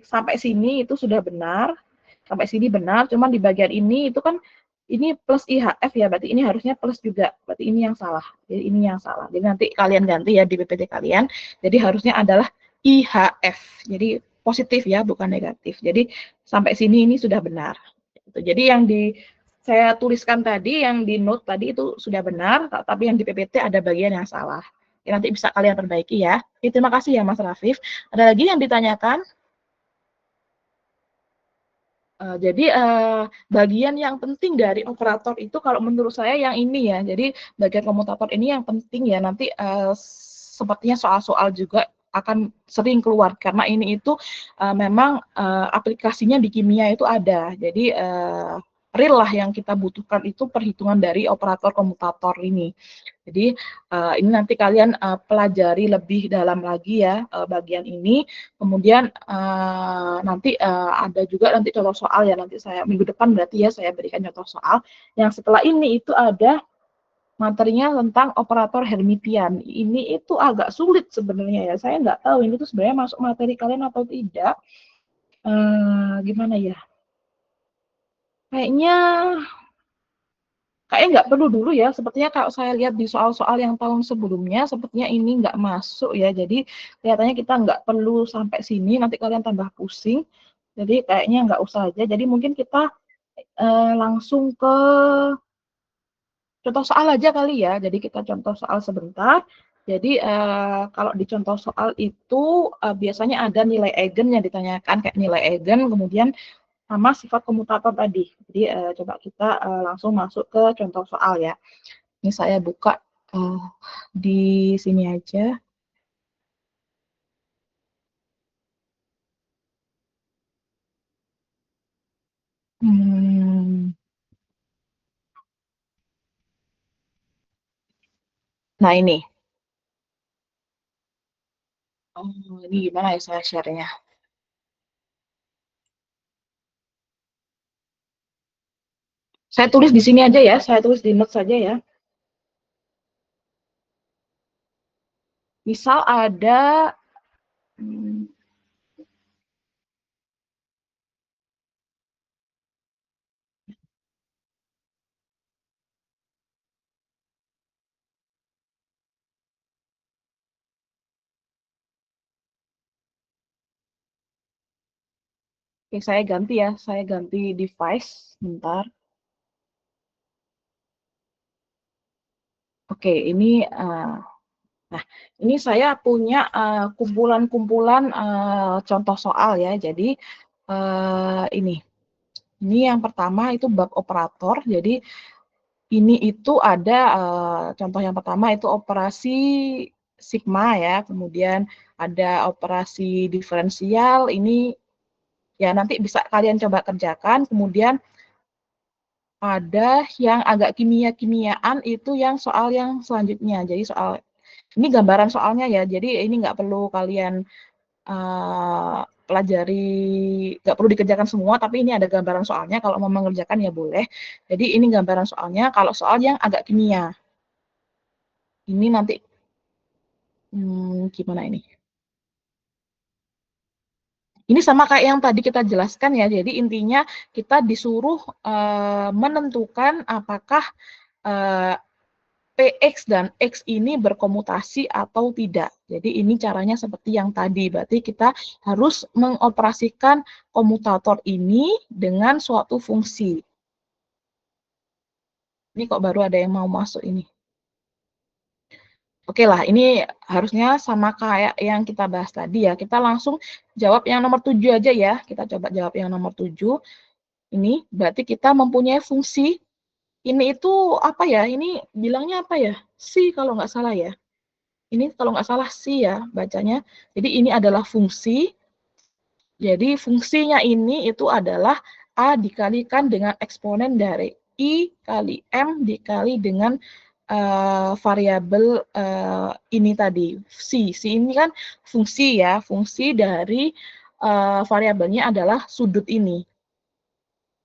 sampai sini itu sudah benar, sampai sini benar, cuman di bagian ini itu kan ini plus IHF ya, berarti ini harusnya plus juga, berarti ini yang salah. Jadi ini yang salah. Jadi nanti kalian ganti ya di PPT kalian. Jadi harusnya adalah IHF. Jadi positif ya, bukan negatif. Jadi sampai sini ini sudah benar. Jadi yang saya tuliskan tadi, yang di note tadi itu sudah benar, tapi yang di PPT ada bagian yang salah. Ya, nanti bisa kalian perbaiki ya. Terima kasih ya Mas Rafif. Ada lagi yang ditanyakan? Jadi bagian yang penting dari operator itu kalau menurut saya yang ini ya. Jadi bagian komutator ini yang penting ya. Nanti sepertinya soal-soal juga akan sering keluar karena ini itu memang aplikasinya di kimia itu ada. Jadi real lah yang kita butuhkan itu perhitungan dari operator komutator ini. Jadi ini nanti kalian pelajari lebih dalam lagi ya bagian ini. Kemudian nanti ada juga nanti contoh soal ya, nanti saya minggu depan berarti ya saya berikan contoh soal. Yang setelah ini itu ada materinya tentang operator Hermitian. Ini itu agak sulit sebenarnya ya. Saya nggak tahu ini tuh sebenarnya masuk materi kalian atau tidak. Gimana ya? Kayaknya nggak perlu dulu ya, sepertinya kalau saya lihat di soal-soal yang tahun sebelumnya, sepertinya ini nggak masuk ya, jadi kelihatannya kita nggak perlu sampai sini, nanti kalian tambah pusing, jadi kayaknya nggak usah aja, jadi mungkin kita langsung ke contoh soal aja kali ya, jadi kita contoh soal sebentar, jadi kalau di contoh soal itu biasanya ada nilai eigen yang ditanyakan, kayak nilai eigen, kemudian sama sifat komutator tadi. Jadi coba kita langsung masuk ke contoh soal ya. Ini saya buka di sini aja. Nah ini. Ini gimana ya saya share-nya? Saya tulis di sini aja ya, saya tulis di notes saja ya. Misal ada oke, saya ganti ya, saya ganti device, bentar. Oke, ini nah, ini saya punya kumpulan-kumpulan contoh soal ya. Jadi ini yang pertama itu bab operator. Jadi ini itu ada contoh yang pertama itu operasi sigma ya, kemudian ada operasi diferensial. Ini ya nanti bisa kalian coba kerjakan. Kemudian ada yang agak kimia-kimiaan itu yang soal yang selanjutnya. Jadi soal ini gambaran soalnya ya. Jadi ini nggak perlu kalian pelajari, nggak perlu dikerjakan semua, tapi ini ada gambaran soalnya. Kalau mau mengerjakan ya boleh. Jadi ini gambaran soalnya. Kalau soal yang agak kimia, ini nanti gimana ini? Ini sama kayak yang tadi kita jelaskan ya. Jadi intinya kita disuruh menentukan apakah PX dan X ini berkomutasi atau tidak. Jadi ini caranya seperti yang tadi. Berarti kita harus mengoperasikan komutator ini dengan suatu fungsi. Ini kok baru ada yang mau masuk ini. Oke lah, ini harusnya sama kayak yang kita bahas tadi ya. Kita langsung jawab yang nomor 7 aja ya. Kita coba jawab yang nomor 7. Ini berarti kita mempunyai fungsi. Ini itu apa ya? Ini bilangnya apa ya? Si kalau nggak salah ya. Ini kalau nggak salah si ya bacanya. Jadi ini adalah fungsi. Jadi fungsinya ini itu adalah A dikalikan dengan eksponen dari I kali M dikali dengan variabel ini tadi, C. C ini kan fungsi ya, fungsi dari variabelnya adalah sudut ini.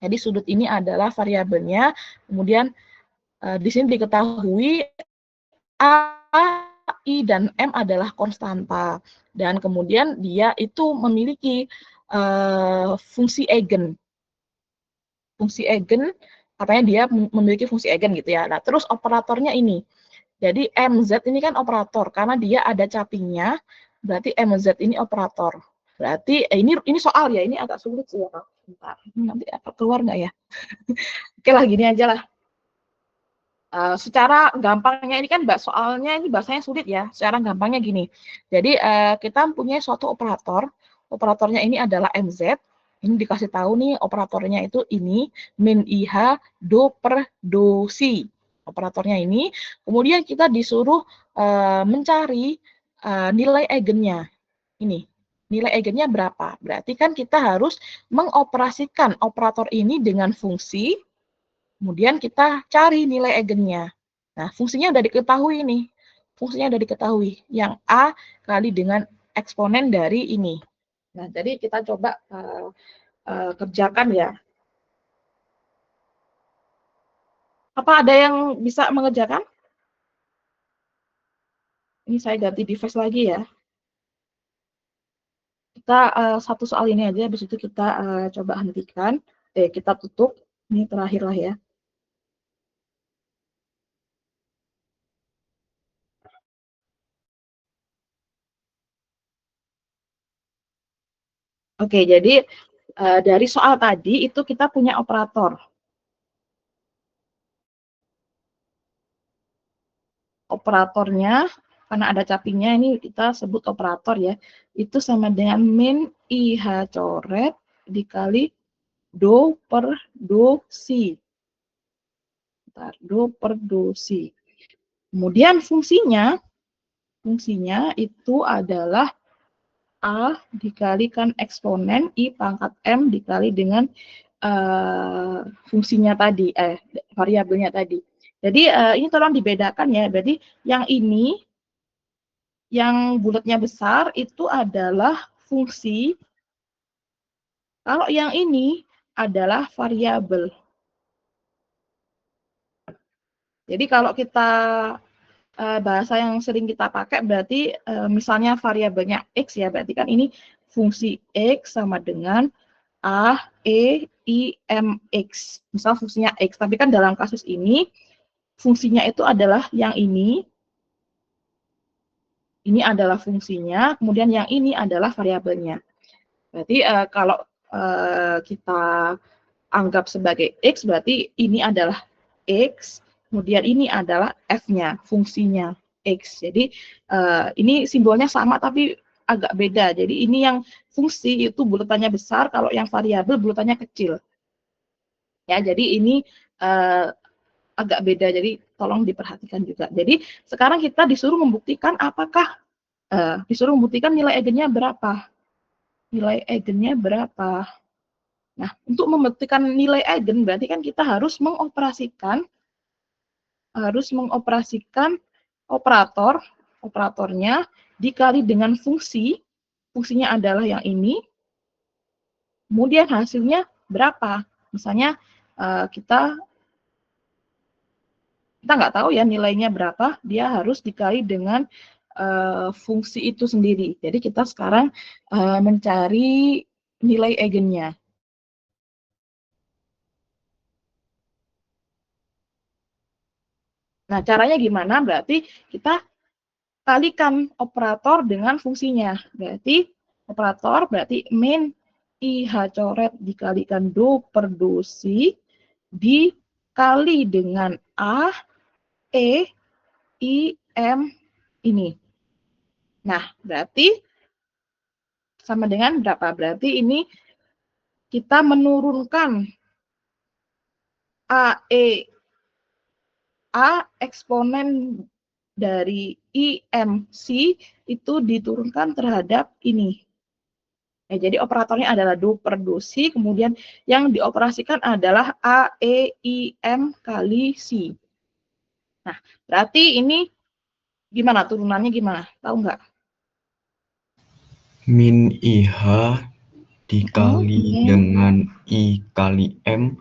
Jadi sudut ini adalah variabelnya, kemudian di sini diketahui A I dan M adalah konstanta. Dan kemudian dia itu memiliki fungsi eigen. Fungsi eigen, katanya dia memiliki fungsi eigen gitu ya. Nah, terus operatornya ini. Jadi MZ ini kan operator, karena dia ada capingnya, berarti MZ ini operator. Berarti ini soal ya, ini agak sulit sih ya, Kak. Bentar, nanti apa keluar nggak ya? Oke lah, gini aja lah. Secara gampangnya ini kan soalnya ini bahasanya sulit ya. Secara gampangnya gini. Jadi kita punya suatu operator. Operatornya ini adalah MZ. Ini dikasih tahu nih operatornya itu ini min IH do per do si. Operatornya ini. Kemudian kita disuruh mencari nilai eigennya. Ini. Nilai eigennya berapa? Berarti kan kita harus mengoperasikan operator ini dengan fungsi. Kemudian kita cari nilai eigennya. Nah, fungsinya udah diketahui nih. Fungsinya udah diketahui. Yang A kali dengan eksponen dari ini. Nah, jadi kita coba kerjakan ya. Apa ada yang bisa mengerjakan? Ini saya ganti device lagi ya. Kita satu soal ini aja, habis itu kita coba hentikan. Kita tutup. Ini terakhir lah ya. Oke, jadi dari soal tadi itu kita punya operator. Operatornya, karena ada capingnya ini kita sebut operator ya, itu sama dengan min IH coret dikali do per do si. Bentar, do per do si. Kemudian fungsinya itu adalah A dikalikan eksponen I pangkat M dikali dengan fungsinya tadi, variabelnya tadi. Jadi ini tolong dibedakan ya. Jadi yang ini, yang bulatnya besar itu adalah fungsi. Kalau yang ini adalah variabel. Jadi kalau kita bahasa yang sering kita pakai berarti misalnya variabelnya X ya, berarti kan ini fungsi X sama dengan A, E, I, M, X. Misal fungsinya X, tapi kan dalam kasus ini fungsinya itu adalah yang ini adalah fungsinya, kemudian yang ini adalah variabelnya. Berarti kalau kita anggap sebagai X, berarti ini adalah X, kemudian ini adalah F-nya, fungsinya X. Jadi ini simbolnya sama tapi agak beda. Jadi ini yang fungsi itu bulatannya besar, kalau yang variabel bulatannya kecil. Ya, jadi ini agak beda, jadi tolong diperhatikan juga. Jadi sekarang kita disuruh membuktikan apakah disuruh membuktikan nilai eigennya berapa. Nilai eigennya berapa. Nah, untuk membuktikan nilai eigen berarti kan kita harus mengoperasikan operatornya dikali dengan fungsinya adalah yang ini, kemudian hasilnya berapa. Misalnya kita nggak tahu ya nilainya berapa, dia harus dikali dengan fungsi itu sendiri. Jadi kita sekarang mencari nilai eigennya. Nah, caranya gimana? Berarti kita kalikan operator dengan fungsinya. Berarti operator berarti min IH coret dikalikan do per do si dikali dengan A, E, I, M ini. Nah, berarti sama dengan berapa? Berarti ini kita menurunkan A, E, A eksponen dari IMC itu diturunkan terhadap ini. Ya, jadi operatornya adalah do per do si, kemudian yang dioperasikan adalah A, E, I, M kali si. Nah, berarti ini gimana turunannya gimana? Tahu nggak? Min IH dikali dengan I kali M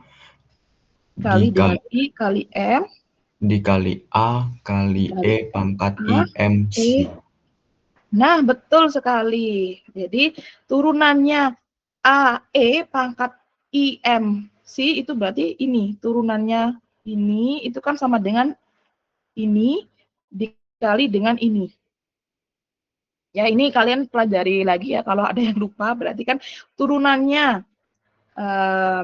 kali dengan I kali M dikali A kali Kali E pangkat A, IMC. E. Nah, betul sekali. Jadi turunannya AE pangkat IMC itu berarti ini. Turunannya ini itu kan sama dengan ini dikali dengan ini. Ya, ini kalian pelajari lagi ya. Kalau ada yang lupa, berarti kan turunannya,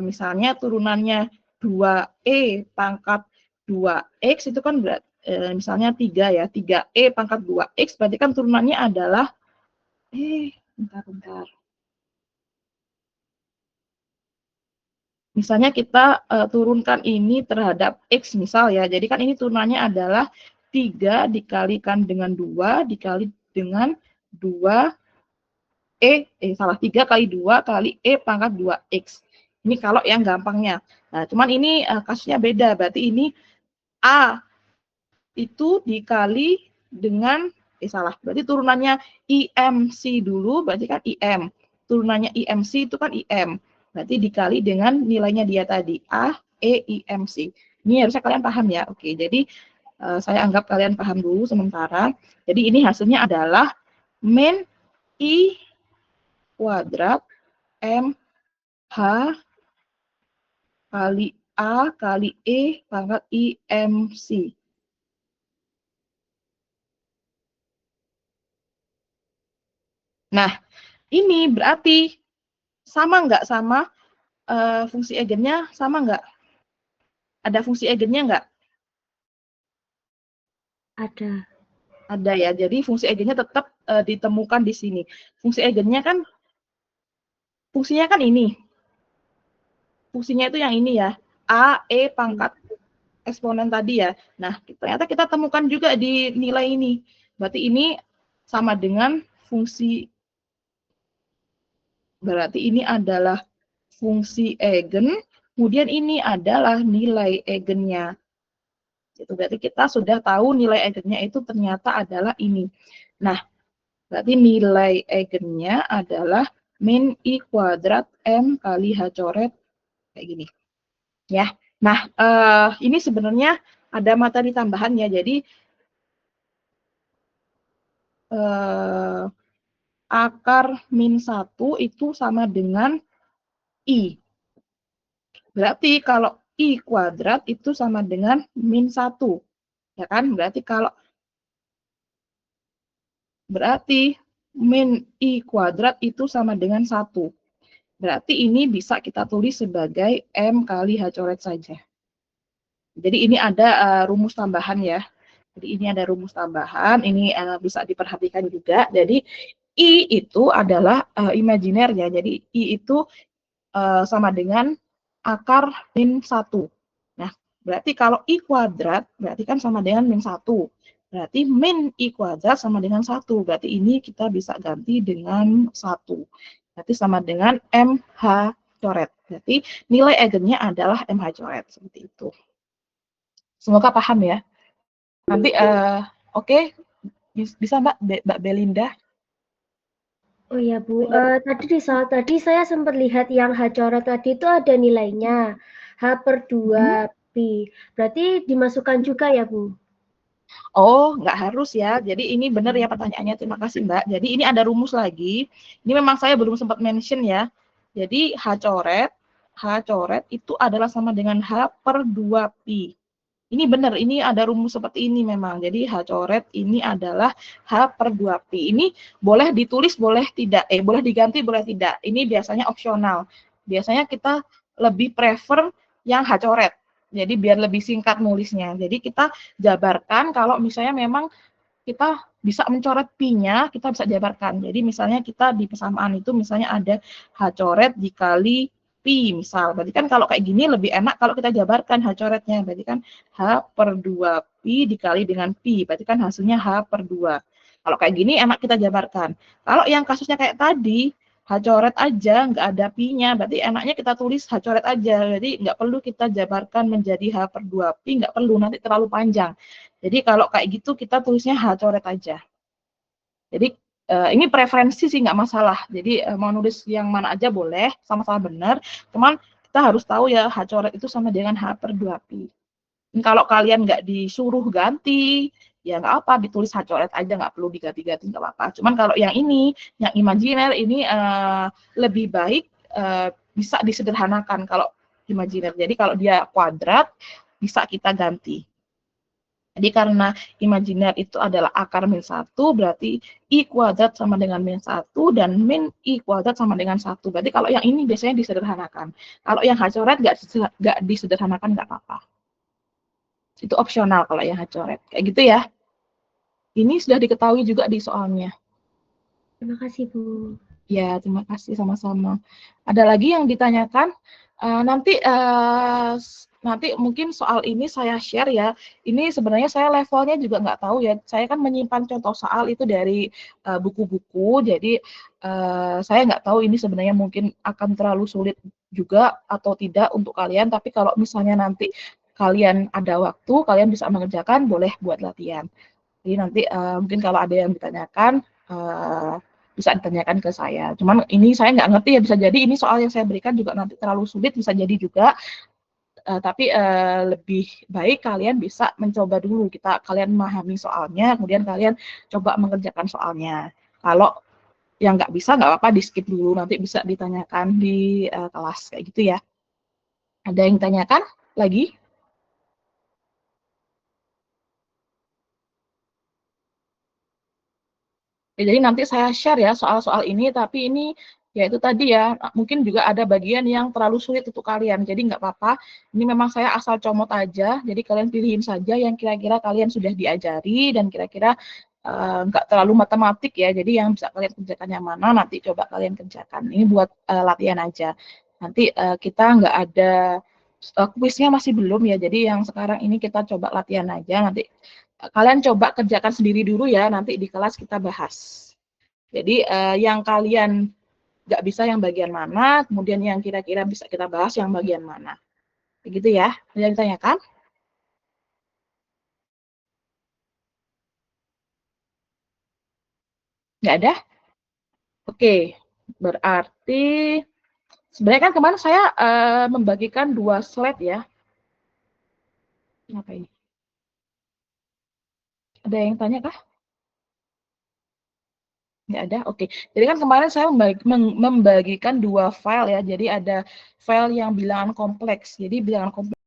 misalnya turunannya 2E pangkat 2X itu kan berat, misalnya 3 ya. 3E pangkat 2X berarti kan turunannya adalah, bentar. Misalnya kita turunkan ini terhadap X misal ya. Jadi kan ini turunannya adalah 3 dikalikan dengan 2 dikali dengan 2 salah 3 kali 2 kali E pangkat 2X. Ini kalau yang gampangnya. Nah, cuman ini kasusnya beda. Berarti ini A itu dikali dengan, salah. Berarti turunannya IMC dulu, berarti kan IM. Turunannya IMC itu kan IM. Berarti dikali dengan nilainya dia tadi, A, E, IMC. Ini harusnya kalian paham ya. Oke, jadi saya anggap kalian paham dulu sementara. Jadi ini hasilnya adalah min I kuadrat M H kali A kali E pangkat IMC. Nah, ini berarti sama nggak sama fungsi eigennya? Sama nggak? Ada fungsi eigennya nggak? Ada. Ada ya. Jadi fungsi eigennya tetap ditemukan di sini. Fungsi eigennya kan, fungsinya kan ini. Fungsinya itu yang ini ya. A, E pangkat eksponen tadi ya. Nah, ternyata kita temukan juga di nilai ini. Berarti ini sama dengan fungsi, berarti ini adalah fungsi eigen, kemudian ini adalah nilai eigennya. Itu berarti kita sudah tahu nilai eigennya itu ternyata adalah ini. Nah, berarti nilai eigennya adalah min I kuadrat M kali H coret kayak gini. Ya. Nah, ini sebenarnya ada materi tambahannya. Jadi akar min 1 itu sama dengan I. Berarti kalau I kuadrat itu sama dengan min 1. Ya kan? Berarti min I kuadrat itu sama dengan 1. Berarti ini bisa kita tulis sebagai M kali H coret saja. Jadi ini ada rumus tambahan ya. Jadi ini ada rumus tambahan, ini bisa diperhatikan juga. Jadi I itu adalah imajiner ya. Jadi I itu sama dengan akar min 1. Nah, berarti kalau I kuadrat, berarti kan sama dengan min 1. Berarti min I kuadrat sama dengan 1. Berarti ini kita bisa ganti dengan 1. Berarti sama dengan MH coret. Berarti nilai eigennya adalah MH coret. Seperti itu. Semoga paham ya. Nanti, oke. Bisa Mbak Belinda? Oh iya Bu, tadi di soal tadi saya sempat lihat yang H coret tadi itu ada nilainya H per 2 pi. Berarti dimasukkan juga ya Bu? Oh, nggak harus ya. Jadi ini benar ya pertanyaannya. Terima kasih Mbak. Jadi ini ada rumus lagi. Ini memang saya belum sempat mention ya. Jadi H coret itu adalah sama dengan H per 2 pi. Ini benar, ini ada rumus seperti ini memang. Jadi H coret ini adalah H per 2 pi. Ini boleh ditulis, boleh tidak. Boleh diganti, boleh tidak. Ini biasanya opsional. Biasanya kita lebih prefer yang H coret. Jadi biar lebih singkat nulisnya. Jadi kita jabarkan kalau misalnya memang kita bisa mencoret pi-nya, kita bisa jabarkan. Jadi misalnya kita di persamaan itu misalnya ada H coret dikali pi misal. Berarti kan kalau kayak gini lebih enak kalau kita jabarkan H coretnya. Berarti kan H per 2 pi dikali dengan pi. Berarti kan hasilnya H per 2. Kalau kayak gini enak kita jabarkan. Kalau yang kasusnya kayak tadi, H coret aja, nggak ada pi-nya. Berarti enaknya kita tulis H coret aja. Jadi nggak perlu kita jabarkan menjadi H per 2 pi, nggak perlu, nanti terlalu panjang. Jadi kalau kayak gitu kita tulisnya H coret aja. Jadi ini preferensi sih nggak masalah. Jadi mau nulis yang mana aja boleh, sama-sama benar. Cuman kita harus tahu ya H coret itu sama dengan H per 2 pi. Kalau kalian nggak disuruh ganti, ya nggak apa, ditulis H coret aja, nggak perlu diganti-ganti, nggak apa-apa. Cuman kalau yang ini, yang imajiner ini lebih baik bisa disederhanakan kalau imajiner. Jadi kalau dia kuadrat, bisa kita ganti. Jadi karena imajiner itu adalah akar min 1, berarti I kuadrat sama dengan min 1, dan min I kuadrat sama dengan 1. Berarti kalau yang ini biasanya disederhanakan. Kalau yang H coret nggak disederhanakan, nggak apa-apa. Itu opsional kalau yang H coret. Kayak gitu ya. Ini sudah diketahui juga di soalnya. Terima kasih, Bu. Ya, terima kasih sama-sama. Ada lagi yang ditanyakan? Nanti mungkin soal ini saya share ya. Ini sebenarnya saya levelnya juga nggak tahu ya. Saya kan menyimpan contoh soal itu dari buku-buku. Jadi saya nggak tahu ini sebenarnya mungkin akan terlalu sulit juga atau tidak untuk kalian. Tapi kalau misalnya nanti kalian ada waktu, kalian bisa mengerjakan, boleh buat latihan. Jadi nanti mungkin kalau ada yang ditanyakan, bisa ditanyakan ke saya. Cuman ini saya nggak ngerti ya, bisa jadi ini soal yang saya berikan juga nanti terlalu sulit, bisa jadi juga. Tapi lebih baik kalian bisa mencoba dulu. Kalian memahami soalnya, kemudian kalian coba mengerjakan soalnya. Kalau yang nggak bisa, nggak apa-apa, di skip dulu. Nanti bisa ditanyakan di kelas, kayak gitu ya. Ada yang ditanyakan lagi? Ya, jadi nanti saya share ya soal-soal ini, tapi ini ya itu tadi ya, mungkin juga ada bagian yang terlalu sulit untuk kalian, jadi nggak apa-apa. Ini memang saya asal comot aja, jadi kalian pilihin saja yang kira-kira kalian sudah diajari dan kira-kira nggak terlalu matematik ya, jadi yang bisa kalian kerjakan yang mana, nanti coba kalian kerjakan. Ini buat latihan aja. Nanti kita nggak ada kuisnya masih belum ya, jadi yang sekarang ini kita coba latihan aja, nanti kalian coba kerjakan sendiri dulu ya, nanti di kelas kita bahas. Jadi yang kalian nggak bisa yang bagian mana, kemudian yang kira-kira bisa kita bahas yang bagian mana. Begitu ya, ada yang ditanyakan? Nggak ada? Oke, berarti sebenarnya kan kemarin saya membagikan 2 slide ya. Apa ini? Ada yang tanya kah? Nggak ada? Oke. Jadi kan kemarin saya membagikan 2 file ya. Jadi ada file yang bilangan kompleks. Jadi bilangan kompleks